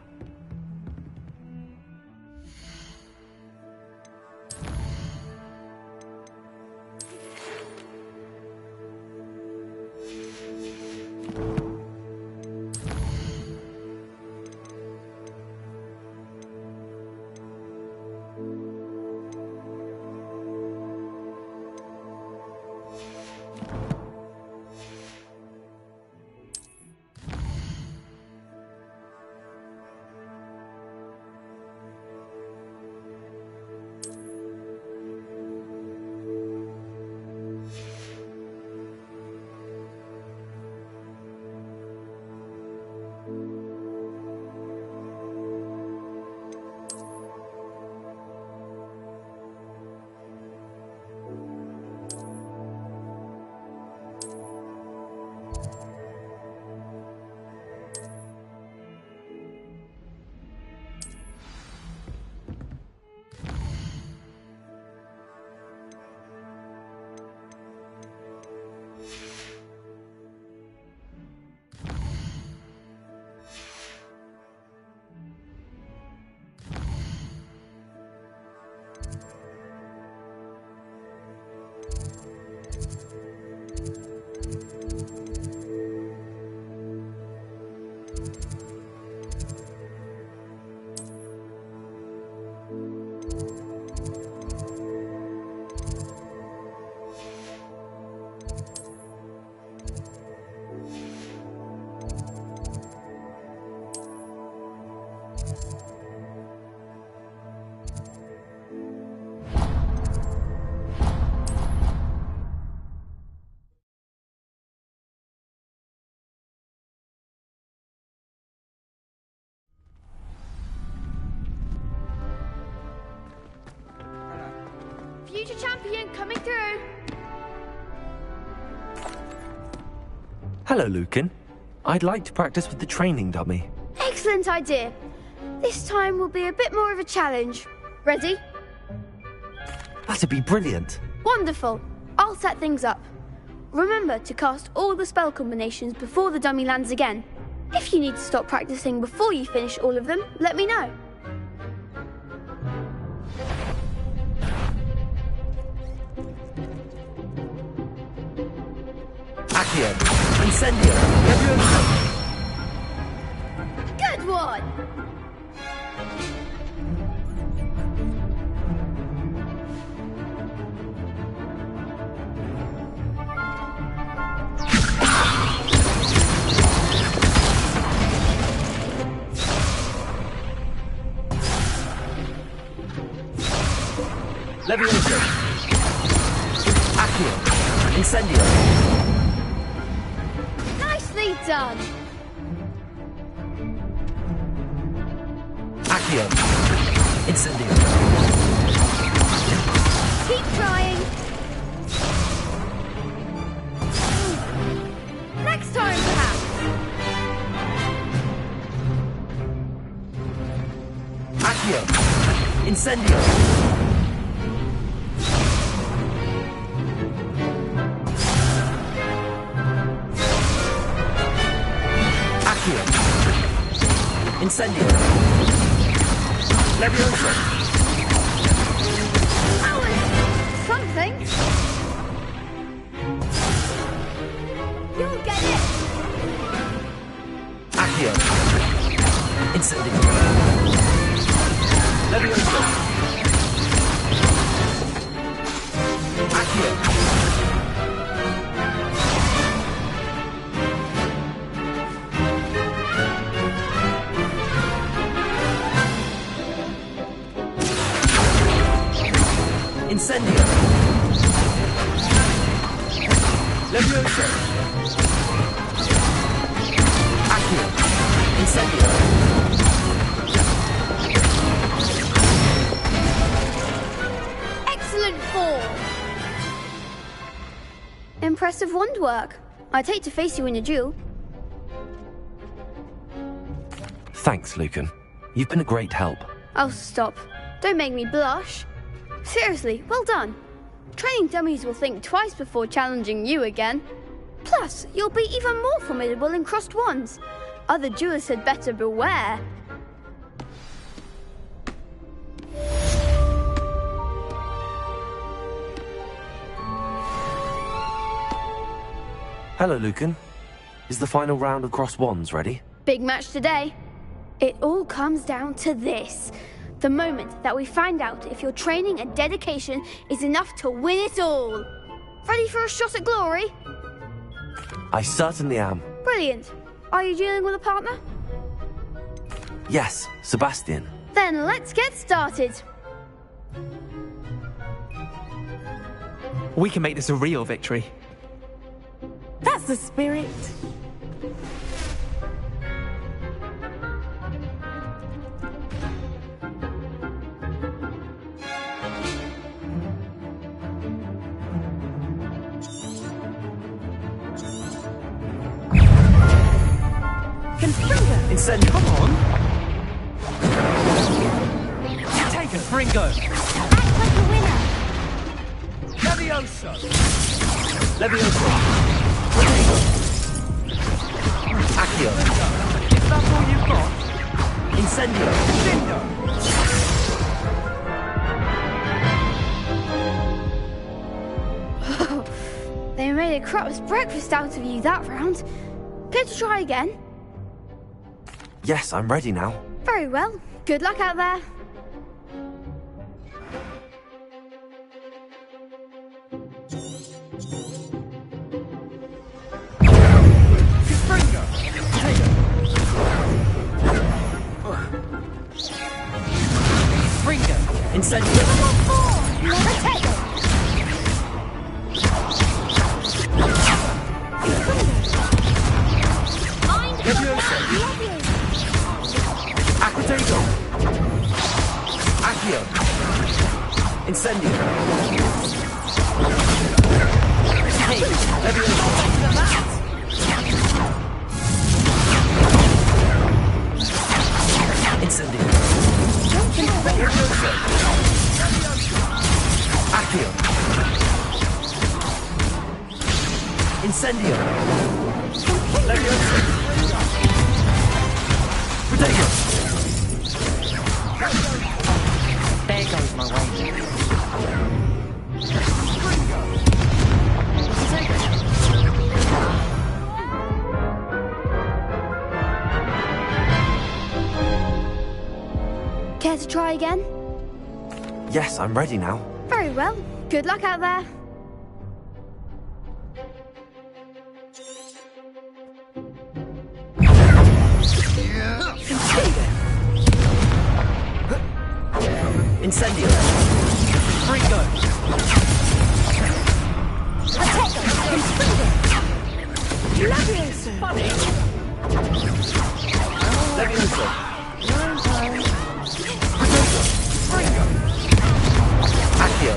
Future champion coming through. Hello, Lucan. I'd like to practice with the training dummy. Excellent idea. This time will be a bit more of a challenge. Ready? That'd be brilliant. Wonderful. I'll set things up. Remember to cast all the spell combinations before the dummy lands again. If you need to stop practicing before you finish all of them, let me know. Accio! Incendio! Good one! Levioso! Accio! Incendio! Nicely done! Accio! Incendio! Keep trying! Next time, perhaps! Accio! Incendio! Incendio! Levioso! That was something! You'll get it! Accio! Incendio! Levioso! Accio! Incendio! Levioso! Accio! Incendio! impressive wand work. I'd hate to face you in a duel. Thanks, Lucan. You've been a great help. Oh, stop. Don't make me blush. Seriously, well done. Training dummies will think twice before challenging you again. Plus, you'll be even more formidable in crossed wands. Other duelists had better beware. Hello, Lucan. Is the final round of crossed wands ready? Big match today. It all comes down to this. The moment that we find out if your training and dedication is enough to win it all. Ready for a shot at glory? I certainly am. Brilliant. Are you dealing with a partner? Yes, Sebastian. Then let's get started. We can make this a real victory. That's the spirit. Incendio. Come on. Take it, Fringo. Act like a winner. Levioso. Levioso. Accio. Is that all you've got? Incendio. Cindo. They made a crap's breakfast out of you that round. Care to try again? Yes, I'm ready now. Very well. Good luck out there. Fringo. Incendio. Aquitago. Accio. Incendio. Hey, Levioso. Incendio. Levioso. Accio. Incendio. Levioso. Potato. There goes my way. Care to try again? Yes, I'm ready now. Very well. Good luck out there. Incendio. Fringo. Levioso. Funny. Levioso. Fringo. Accio.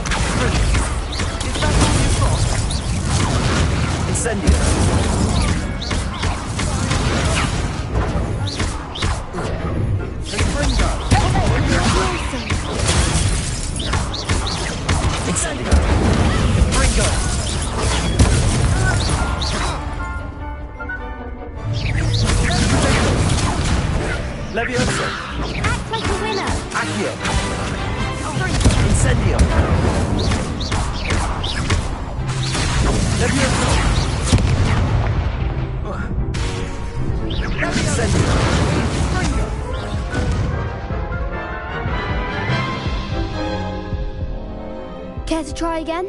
Is that all you've got? Incendio. Fringo. Incendio. Fringo. Levioso. Act like a winner. Accio. Incendio. Levioso. Incendio. Care to try again?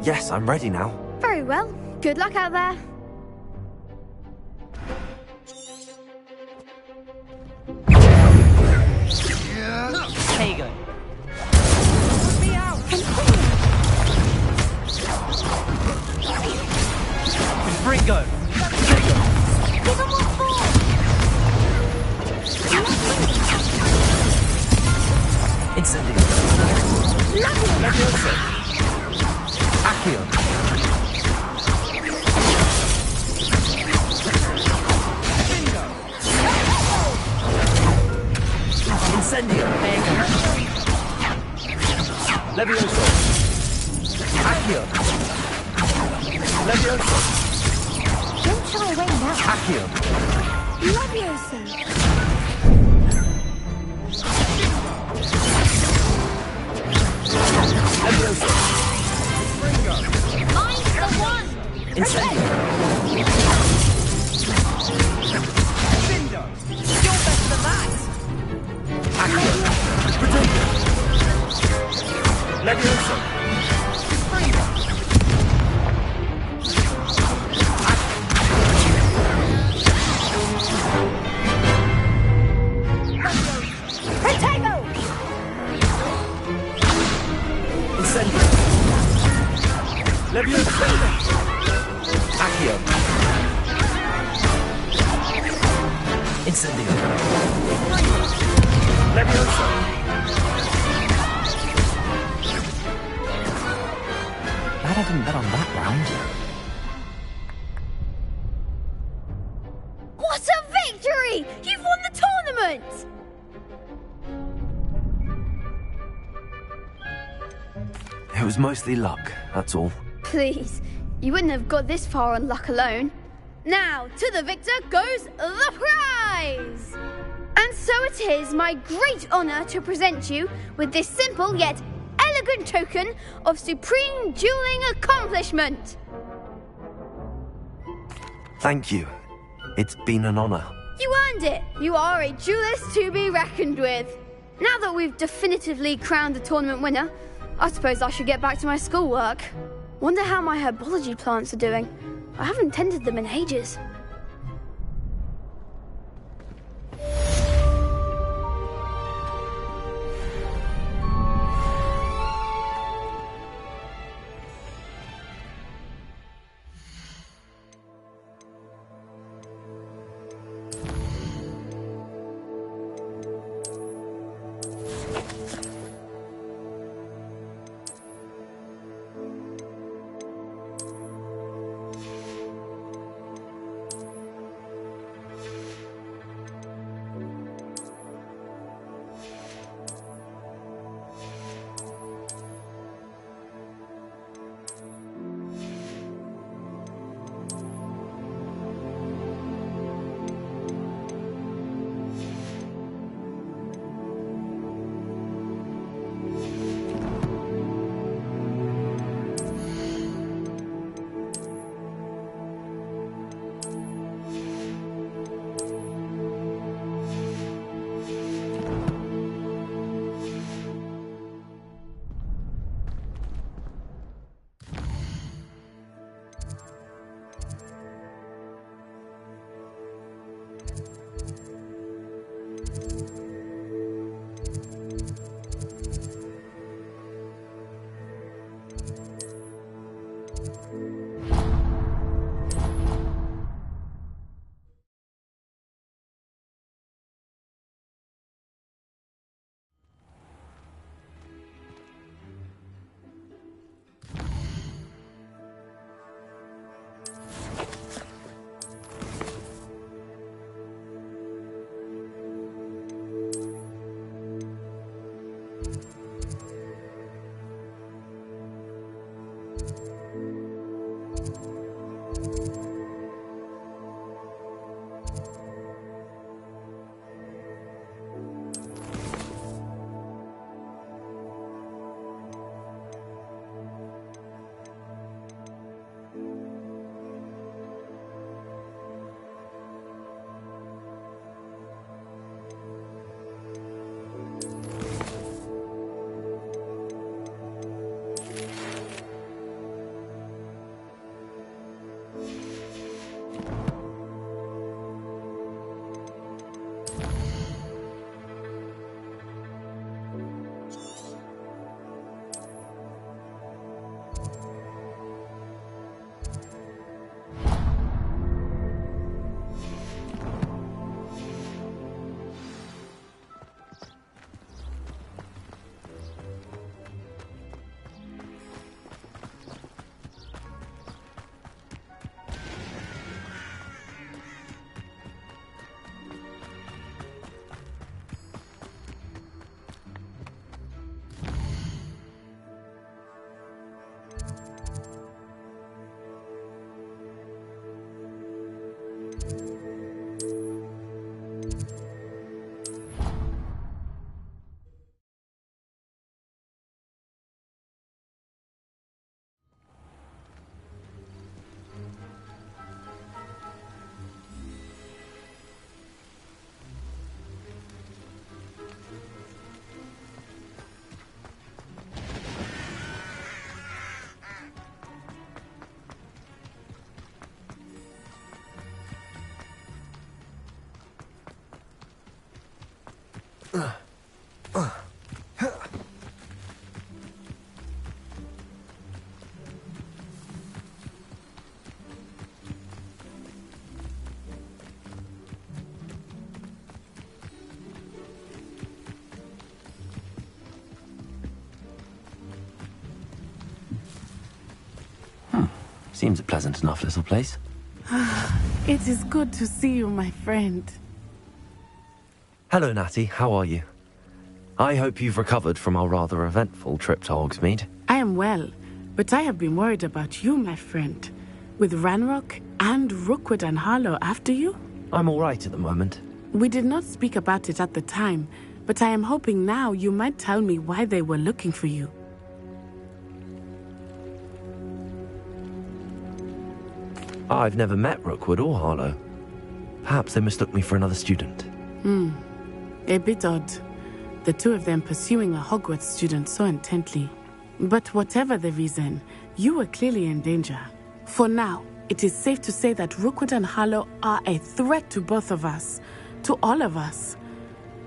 Yes, I'm ready now. Very well. Good luck out there. There you go. Me out. Fringo. Give him what for. Incendio. Levioso. Accio. Incendio. Levioso. Accio. Levioso. Don't shy away now. Accio. Levioso. Levioso. I'm the one. Incendio. Cinder. You're better than that. Accio. Protego. Levioso. Protego! Incendio. Levioso. Accio. Incendio. Levioso. Glad I didn't bet on that round. What a victory! You've won the tournament! It was mostly luck, that's all. Please, you wouldn't have got this far on luck alone. Now, to the victor goes the prize! And so it is my great honour to present you with this simple yet elegant token of supreme dueling accomplishment. Thank you. It's been an honor. You earned it. You are a duelist to be reckoned with. Now that we've definitively crowned the tournament winner, I suppose I should get back to my schoolwork. Wonder how my herbology plants are doing. I haven't tended them in ages. Seems a pleasant enough little place. It is good to see you, my friend. Hello, Natty. How are you? I hope you've recovered from our rather eventful trip to Hogsmeade. I am well, but I have been worried about you, my friend. With Ranrock and Rookwood and Harlow after you? I'm all right at the moment. We did not speak about it at the time, but I am hoping now you might tell me why they were looking for you. I've never met Rookwood or Harlow. Perhaps they mistook me for another student. A bit odd. The two of them pursuing a Hogwarts student so intently. But whatever the reason, you were clearly in danger. For now, it is safe to say that Rookwood and Harlow are a threat to both of us. To all of us.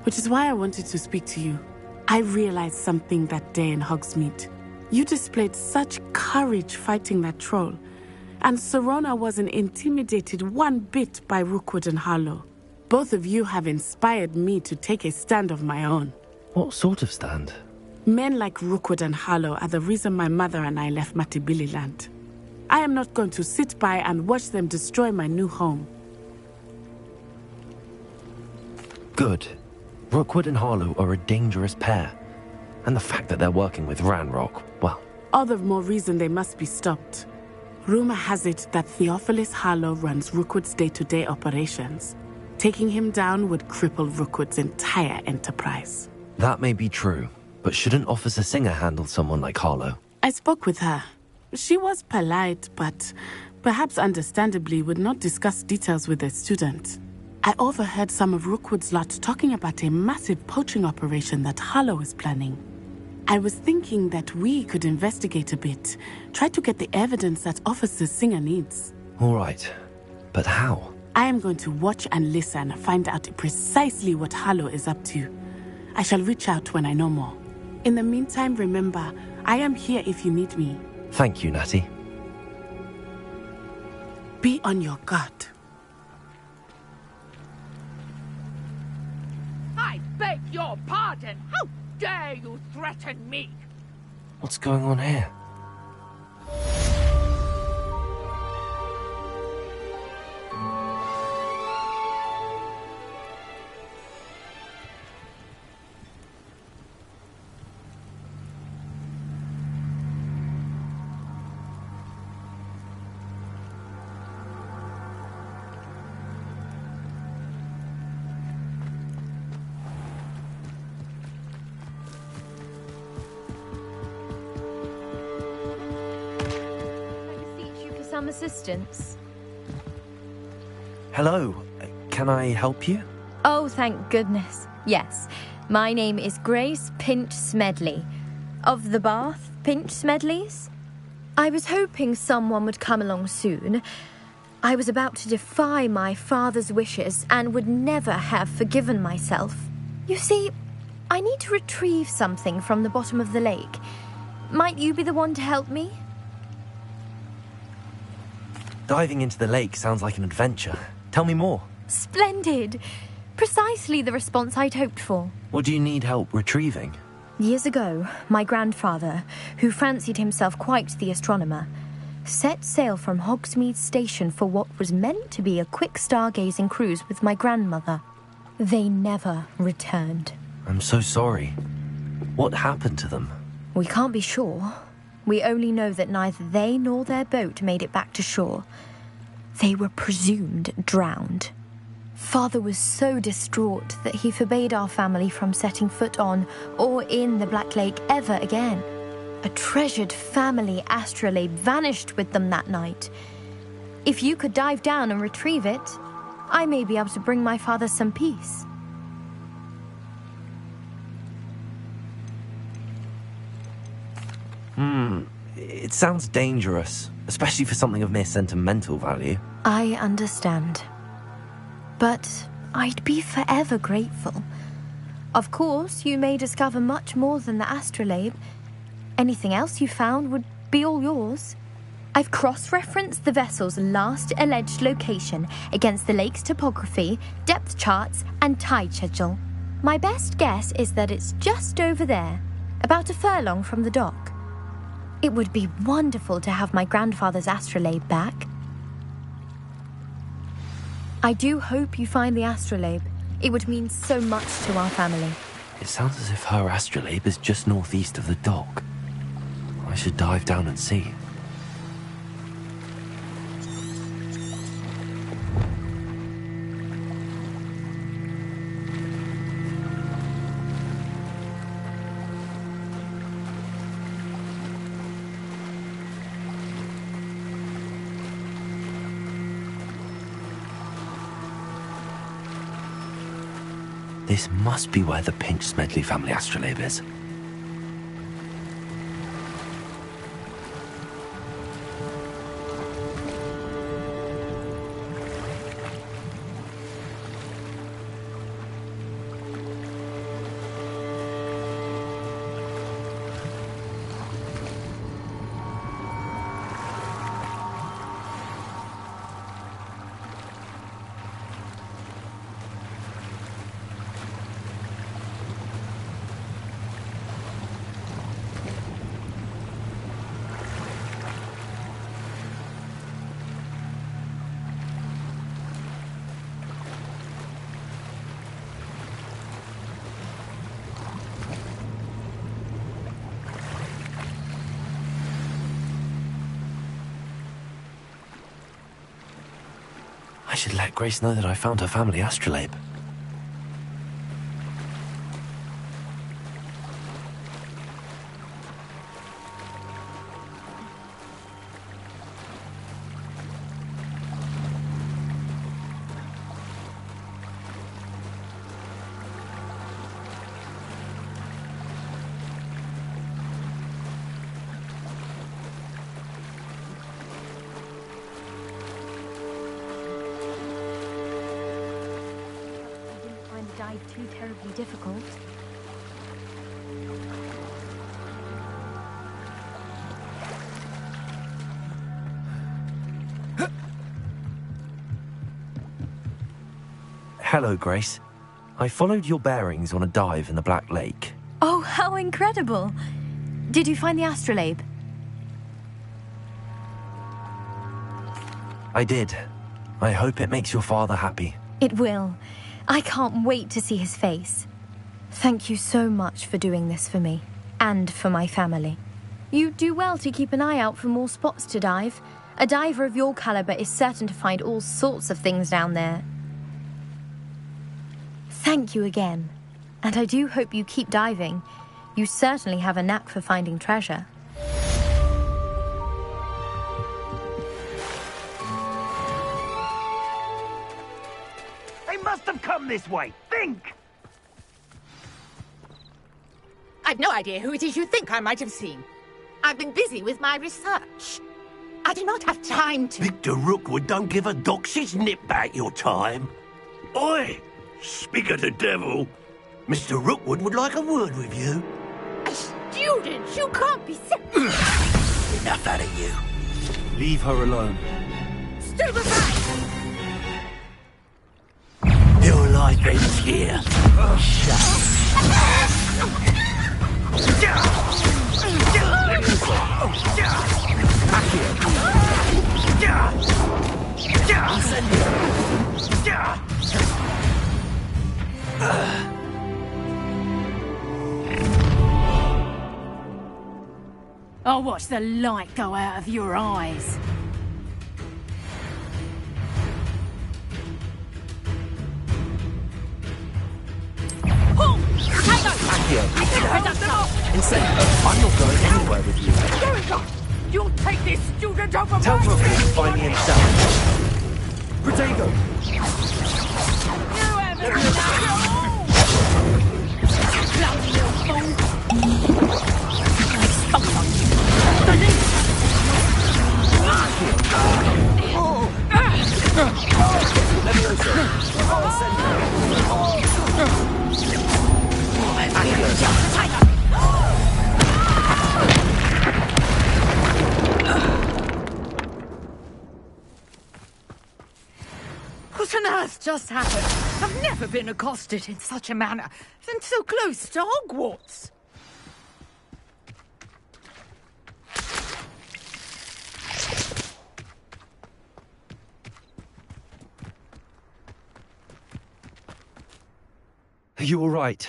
Which is why I wanted to speak to you. I realized something that day in Hogsmeade. You displayed such courage fighting that troll. And Serona wasn't intimidated one bit by Rookwood and Harlow. Both of you have inspired me to take a stand of my own. What sort of stand? Men like Rookwood and Harlow are the reason my mother and I left Matibili-land. I am not going to sit by and watch them destroy my new home. Good. Rookwood and Harlow are a dangerous pair. And the fact that they're working with Ranrock, well... All the more reason they must be stopped. Rumor has it that Theophilus Harlow runs Rookwood's day-to-day operations. Taking him down would cripple Rookwood's entire enterprise. That may be true, but shouldn't Officer Singer handle someone like Harlow? I spoke with her. She was polite, but perhaps understandably would not discuss details with a student. I overheard some of Rookwood's lot talking about a massive poaching operation that Harlow is planning. I was thinking that we could investigate a bit, try to get the evidence that Officer Singer needs. All right, but how? I am going to watch and listen, find out precisely what Harlow is up to. I shall reach out when I know more. In the meantime, remember, I am here if you need me. Thank you, Natty. Be on your guard. I beg your pardon. How dare you threaten me? What's going on here? Some assistance. Hello. Can I help you? Oh, thank goodness. Yes. My name is Grace Pinch Smedley. Of the Bath Pinch Smedleys. I was hoping someone would come along soon. I was about to defy my father's wishes and would never have forgiven myself. You see, I need to retrieve something from the bottom of the lake. Might you be the one to help me? Diving into the lake sounds like an adventure. Tell me more. Splendid. Precisely the response I'd hoped for. What do you need help retrieving? Years ago, my grandfather, who fancied himself quite the astronomer, set sail from Hogsmeade Station for what was meant to be a quick stargazing cruise with my grandmother. They never returned. I'm so sorry. What happened to them? We can't be sure. We only know that neither they nor their boat made it back to shore. They were presumed drowned. Father was so distraught that he forbade our family from setting foot on or in the Black Lake ever again. A treasured family astrolabe vanished with them that night. If you could dive down and retrieve it, I may be able to bring my father some peace. It sounds dangerous, especially for something of mere sentimental value. I understand. But I'd be forever grateful. Of course, you may discover much more than the astrolabe. Anything else you found would be all yours. I've cross-referenced the vessel's last alleged location against the lake's topography, depth charts, and tide schedule. My best guess is that it's just over there, about a furlong from the dock. It would be wonderful to have my grandfather's astrolabe back. I do hope you find the astrolabe. It would mean so much to our family. It sounds as if her astrolabe is just northeast of the dock. I should dive down and see. This must be where the Pinch Smedley family astrolabe is. I should let Grace know that I found her family astrolabe. Too terribly difficult. Hello, Grace. I followed your bearings on a dive in the Black Lake. Oh, how incredible! Did you find the astrolabe? I did. I hope it makes your father happy. It will. I can't wait to see his face. Thank you so much for doing this for me, and for my family. You do well to keep an eye out for more spots to dive. A diver of your caliber is certain to find all sorts of things down there. Thank you again, and I do hope you keep diving. You certainly have a knack for finding treasure. Must have come this way. Think! I've no idea who it is you think I might have seen. I've been busy with my research. I do not have time to... Victor Rookwood don't give a doxy's nip back your time. Oi! Speak of the devil. Mr. Rookwood would like a word with you. A student? You can't be sick. Enough out of you. Leave her alone. Stupefy! Your life ends here. I'll watch the light go out of your eyes. I'm not going anywhere with you. You'll take this student over Tell my Rookwood to head. find me himself. Protego! has just happened? I've never been accosted in such a manner, and so close to Hogwarts. Are you all right?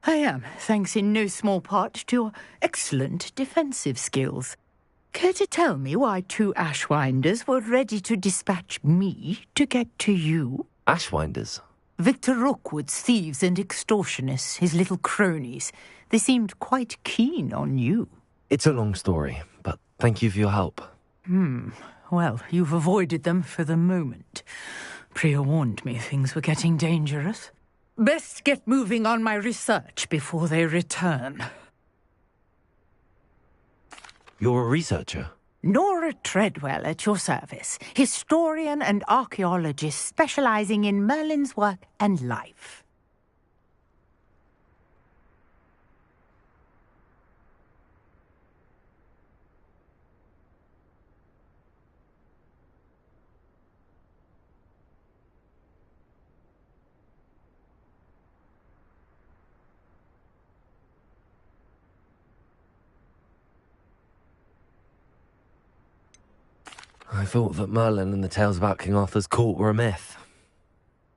I am, thanks in no small part to your excellent defensive skills. Care to tell me why 2 Ashwinders were ready to dispatch me to get to you? Ashwinders? Victor Rookwood's thieves and extortionists, his little cronies. They seemed quite keen on you. It's a long story, but thank you for your help. Well, you've avoided them for the moment. Priya warned me things were getting dangerous. Best get moving on my research before they return. You're a researcher? Nora Treadwell at your service, historian and archaeologist specializing in Merlin's work and life. I thought that Merlin and the tales about King Arthur's court were a myth.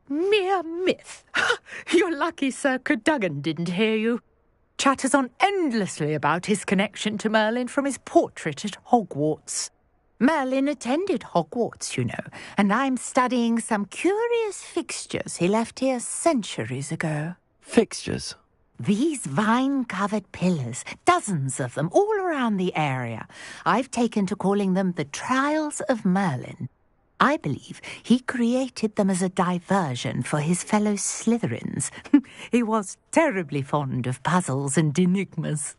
Mere myth. You're lucky Sir Cadogan didn't hear you. Chatters on endlessly about his connection to Merlin from his portrait at Hogwarts. Merlin attended Hogwarts, you know, and I'm studying some curious fixtures he left here centuries ago. Fixtures? These vine-covered pillars, dozens of them, all around the area. I've taken to calling them the Trials of Merlin. I believe he created them as a diversion for his fellow Slytherins. He was terribly fond of puzzles and enigmas.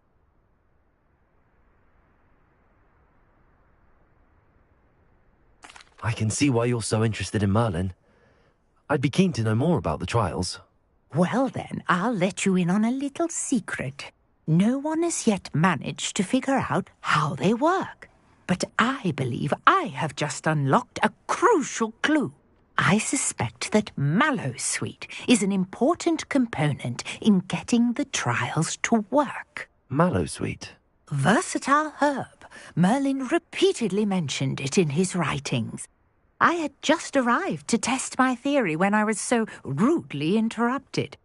I can see why you're so interested in Merlin. I'd be keen to know more about the trials. Well then, I'll let you in on a little secret. No one has yet managed to figure out how they work. But I believe I have just unlocked a crucial clue. I suspect that Mallowsweet is an important component in getting the trials to work. Mallowsweet? Versatile herb. Merlin repeatedly mentioned it in his writings. I had just arrived to test my theory when I was so rudely interrupted.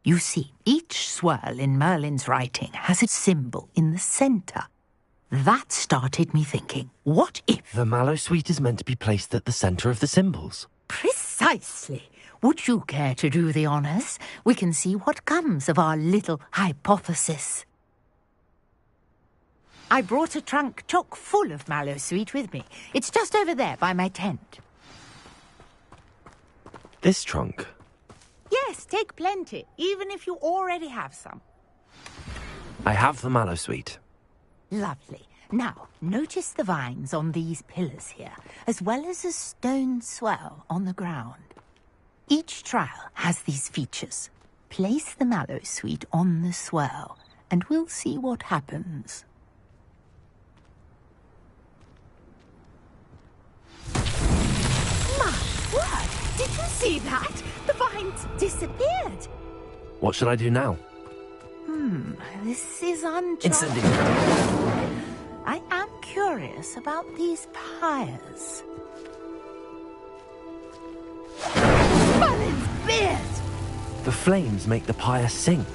You see, each swirl in Merlin's writing has a symbol in the centre. That started me thinking, what if... The Mallowsweet is meant to be placed at the centre of the symbols. Precisely. Would you care to do the honours? We can see what comes of our little hypothesis. I brought a trunk chock full of Mallowsweet with me. It's just over there by my tent. This trunk? Yes, take plenty, even if you already have some. I have the Mallowsweet. Lovely. Now, notice the vines on these pillars here, as well as a stone swell on the ground. Each trial has these features. Place the Mallowsweet on the swell, and we'll see what happens. My word! Did you see that? The vines disappeared. What should I do now? This is uncharted. Incendiary. I am curious about these pyres. Merlin's beard! The flames make the pyre sink.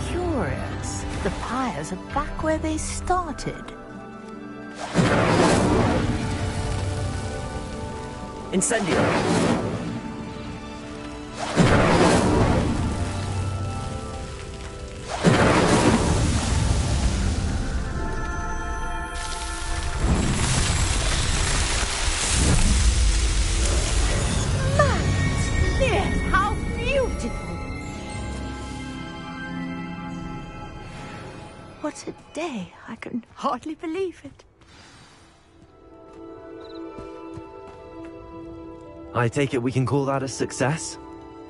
Curious. The pyres are back where they started. Incendio! How beautiful! What a day. I can hardly believe it. I take it we can call that a success?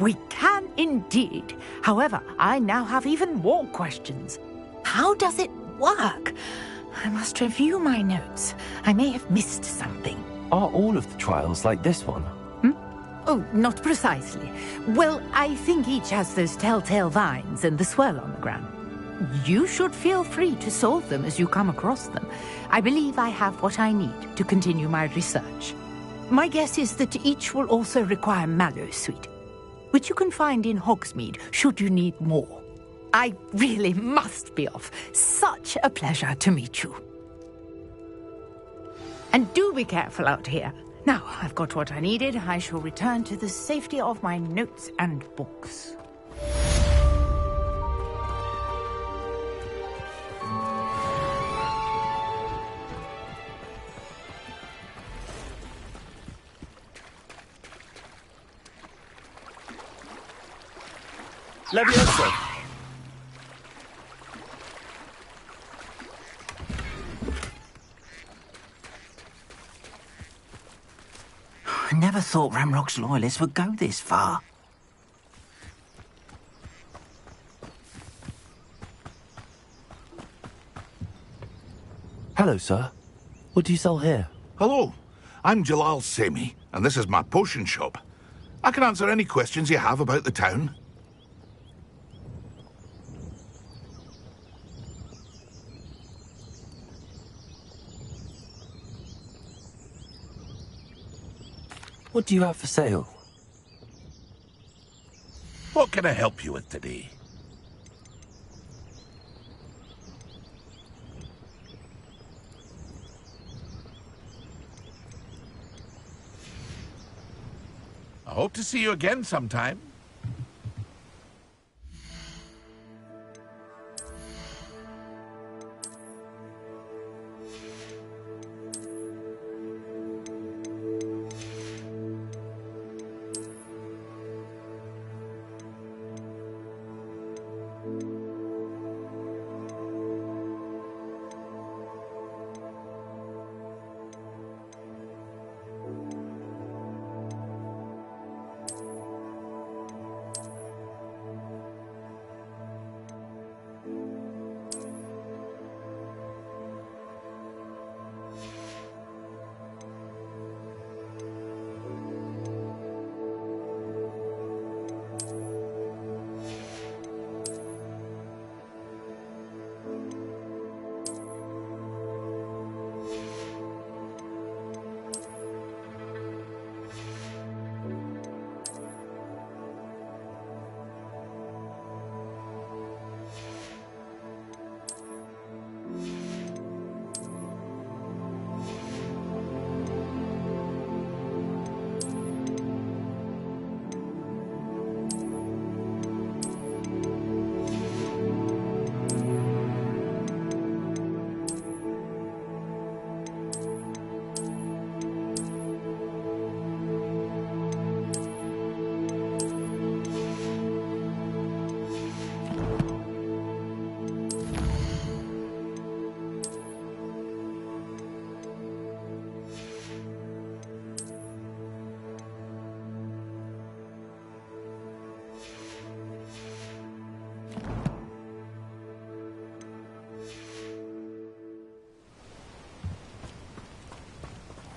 We can indeed. However, I now have even more questions. How does it work? I must review my notes. I may have missed something. Are all of the trials like this one? Oh, not precisely. Well, I think each has those telltale vines and the swirl on the ground. You should feel free to solve them as you come across them. I believe I have what I need to continue my research. My guess is that each will also require mallowsweet, which you can find in Hogsmeade should you need more. I really must be off. Such a pleasure to meet you. And do be careful out here. Now, I've got what I needed. I shall return to the safety of my notes and books. Leviosa! I never thought Ramrock's loyalists would go this far. Hello, sir. What do you sell here? Hello, I'm Jalal Semi, and this is my potion shop. I can answer any questions you have about the town. What do you have for sale? What can I help you with today? I hope to see you again sometime.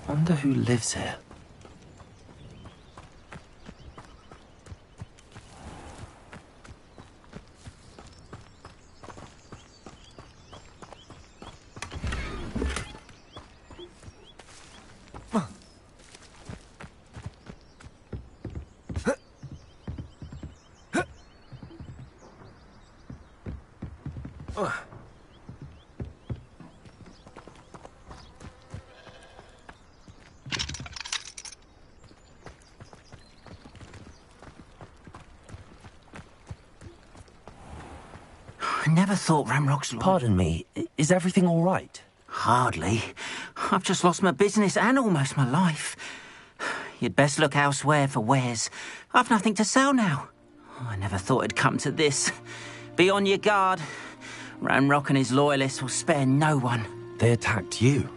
Wonder who lives here. I never thought Ramrock's... Pardon me, is everything all right? Hardly. I've just lost my business and almost my life. You'd best look elsewhere for wares. I've nothing to sell now. I never thought it'd come to this. Be on your guard. Ramrock and his loyalists will spare no one. They attacked you?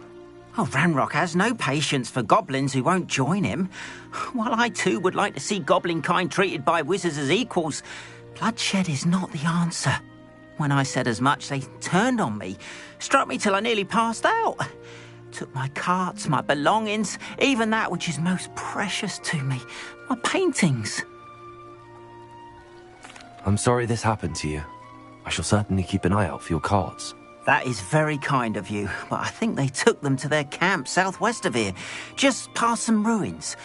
Oh, Ranrock has no patience for goblins who won't join him. While I too would like to see goblin kind treated by wizards as equals, bloodshed is not the answer. When I said as much, they turned on me, struck me till I nearly passed out. Took my carts, my belongings, even that which is most precious to me, my paintings. I'm sorry this happened to you. I shall certainly keep an eye out for your carts. That is very kind of you, but I think they took them to their camp southwest of here, just past some ruins.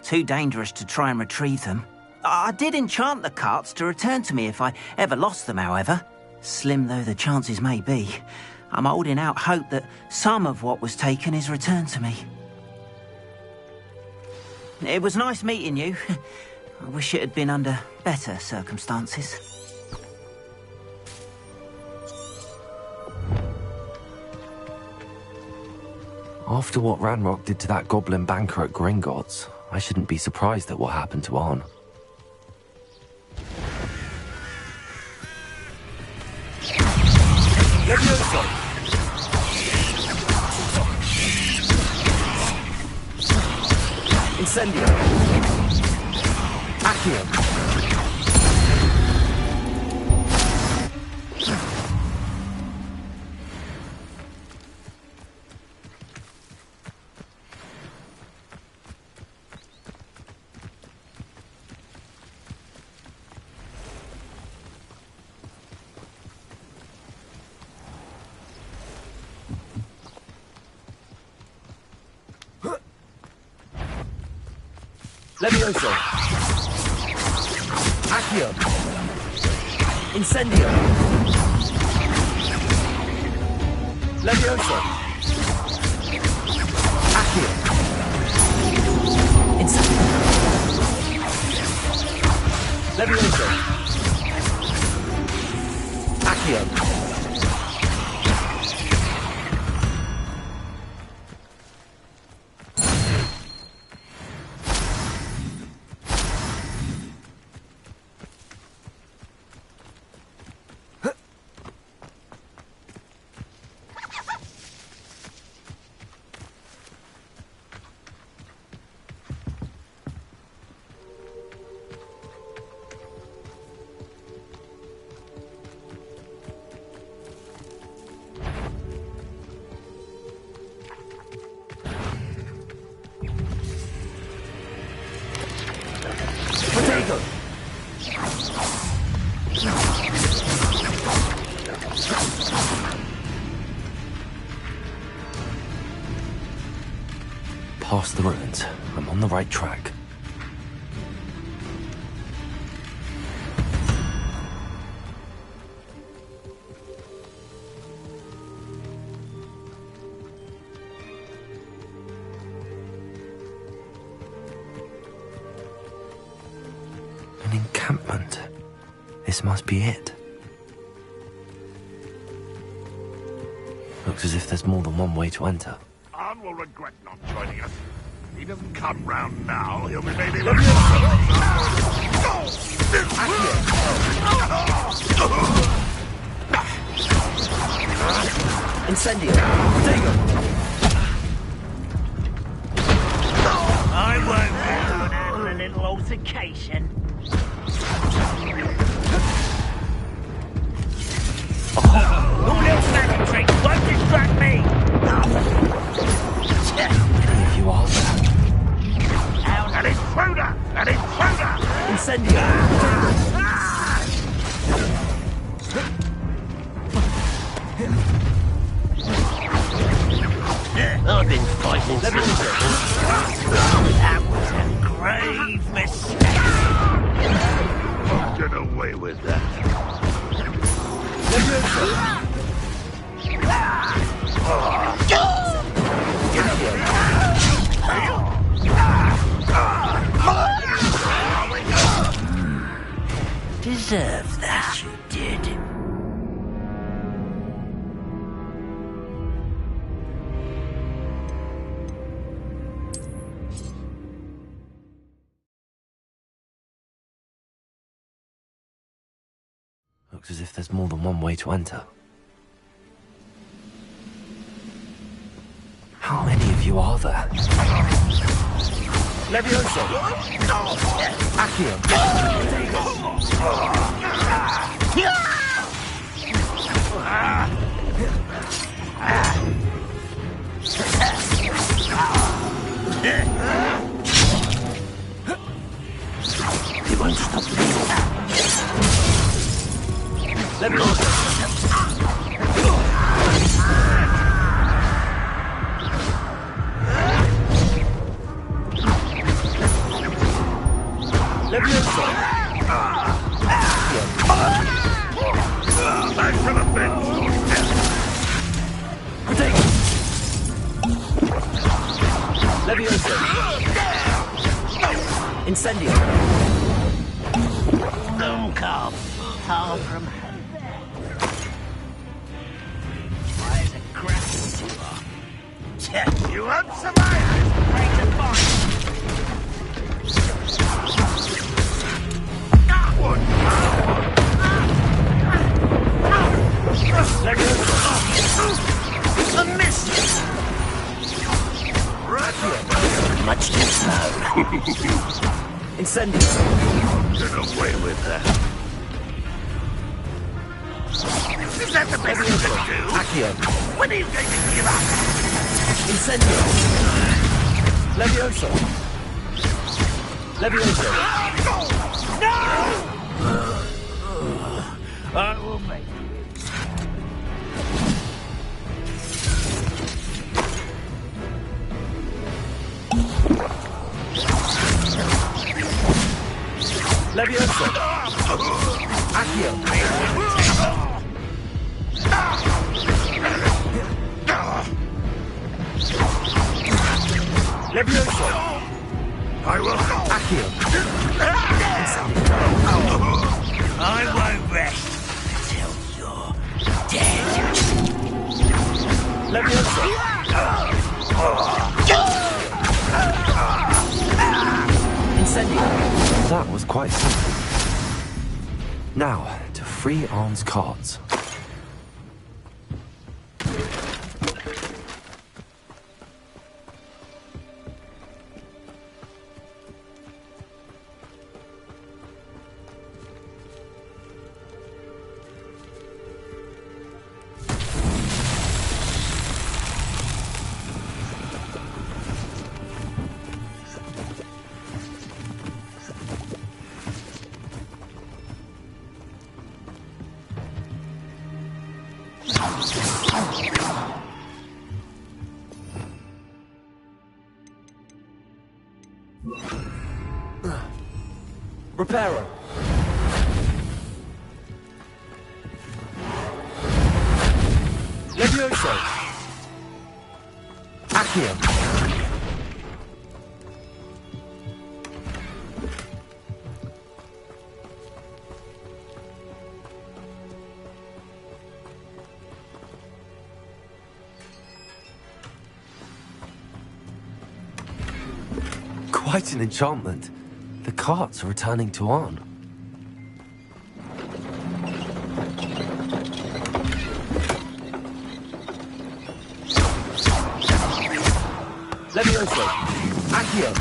Too dangerous to try and retrieve them. I did enchant the carts to return to me if I ever lost them, however. Slim though the chances may be, I'm holding out hope that some of what was taken is returned to me. It was nice meeting you. I wish it had been under better circumstances. After what Ranrock did to that goblin banker at Gringotts, I shouldn't be surprised at what happened to Arn. Incendio! Accio! Levioso! Accio! Incendio! Levioso! Accio! Incendio! Levioso! Accio! Past the ruins. I'm on the right track. An encampment. This must be it. Looks as if there's more than one way to enter. Arn will regret not joining us. If he doesn't come round now, he'll be maybe... Incendio! Protego! I won't be having a little altercation. All your snapping tricks won't distract me! If you are there. An intruder! An intruder! Incendio! I've been fighting since. That was a grave mistake. Get away with that. Deserve that, you did. Looks as if there's more than one way to enter. How you are there. Levioso! Accio! He won't stop me. Levioso! Levioso! Back to the bench. Levioso! Incendio! Don't come far from home. Why is it crafty you are? You won't survive this great advice. A miss! Much too slow. Incendio! Get away with that. Is that the best you can do? Accio! When are you going to give up? Incendio! Levioso! Levioso! No! I will make you. Levioso! Accio! Levioso! I will. Accio! I won't rest until you're dead. Levioso! Incendio! That was quite simple. Now, to free Arn's cards. Reparo! Levioso! Accio! Quite an enchantment. The carts are returning to Arn. Levioso! Accio!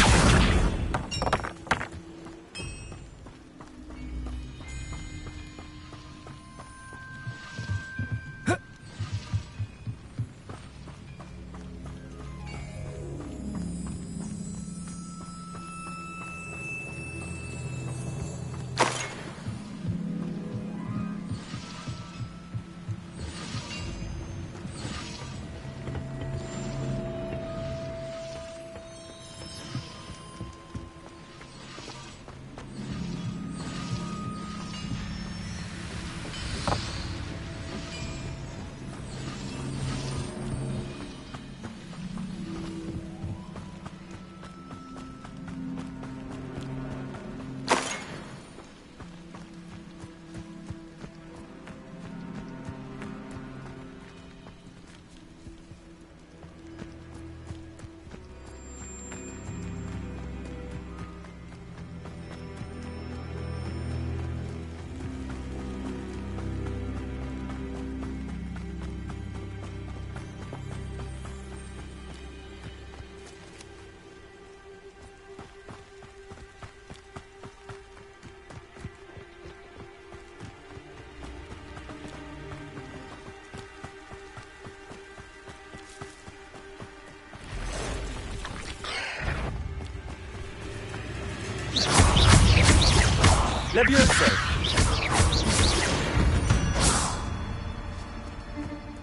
Levioso!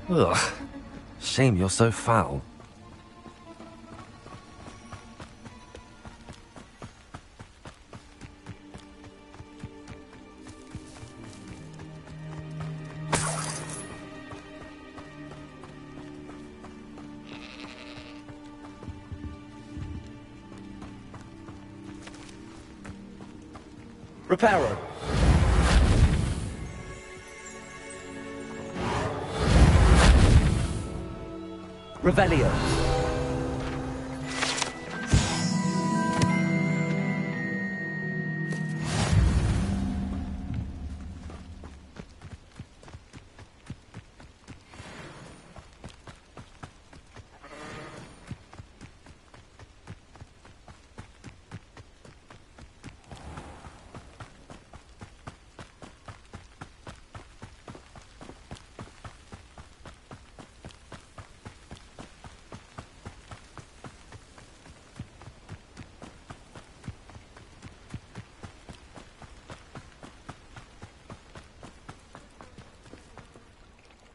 Ugh. Shame you're so foul. Reparo! Revelio!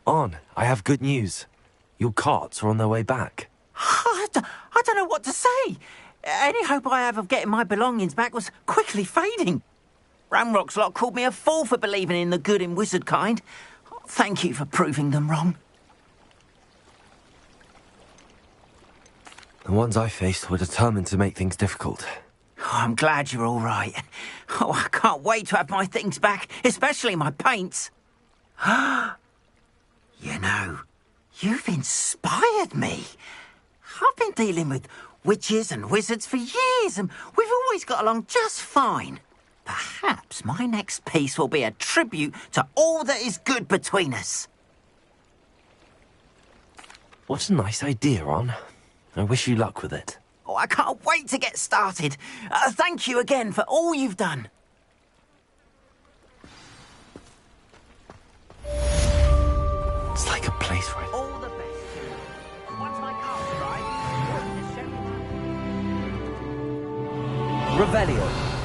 On, I have good news. Your carts are on their way back. I don't know what to say. Any hope I have of getting my belongings back was quickly fading. Ramrock's lot called me a fool for believing in the good in wizard kind. Thank you for proving them wrong. The ones I faced were determined to make things difficult. Oh, I'm glad you're all right. Oh, I can't wait to have my things back, especially my paints. You know, you've inspired me. I've been dealing with witches and wizards for years, and we've always got along just fine. Perhaps my next piece will be a tribute to all that is good between us. What a nice idea, On. I wish you luck with it. Oh, I can't wait to get started. Thank you again for all you've done. It's like a place where... All the best to you. Once my car's arrived, Revelio!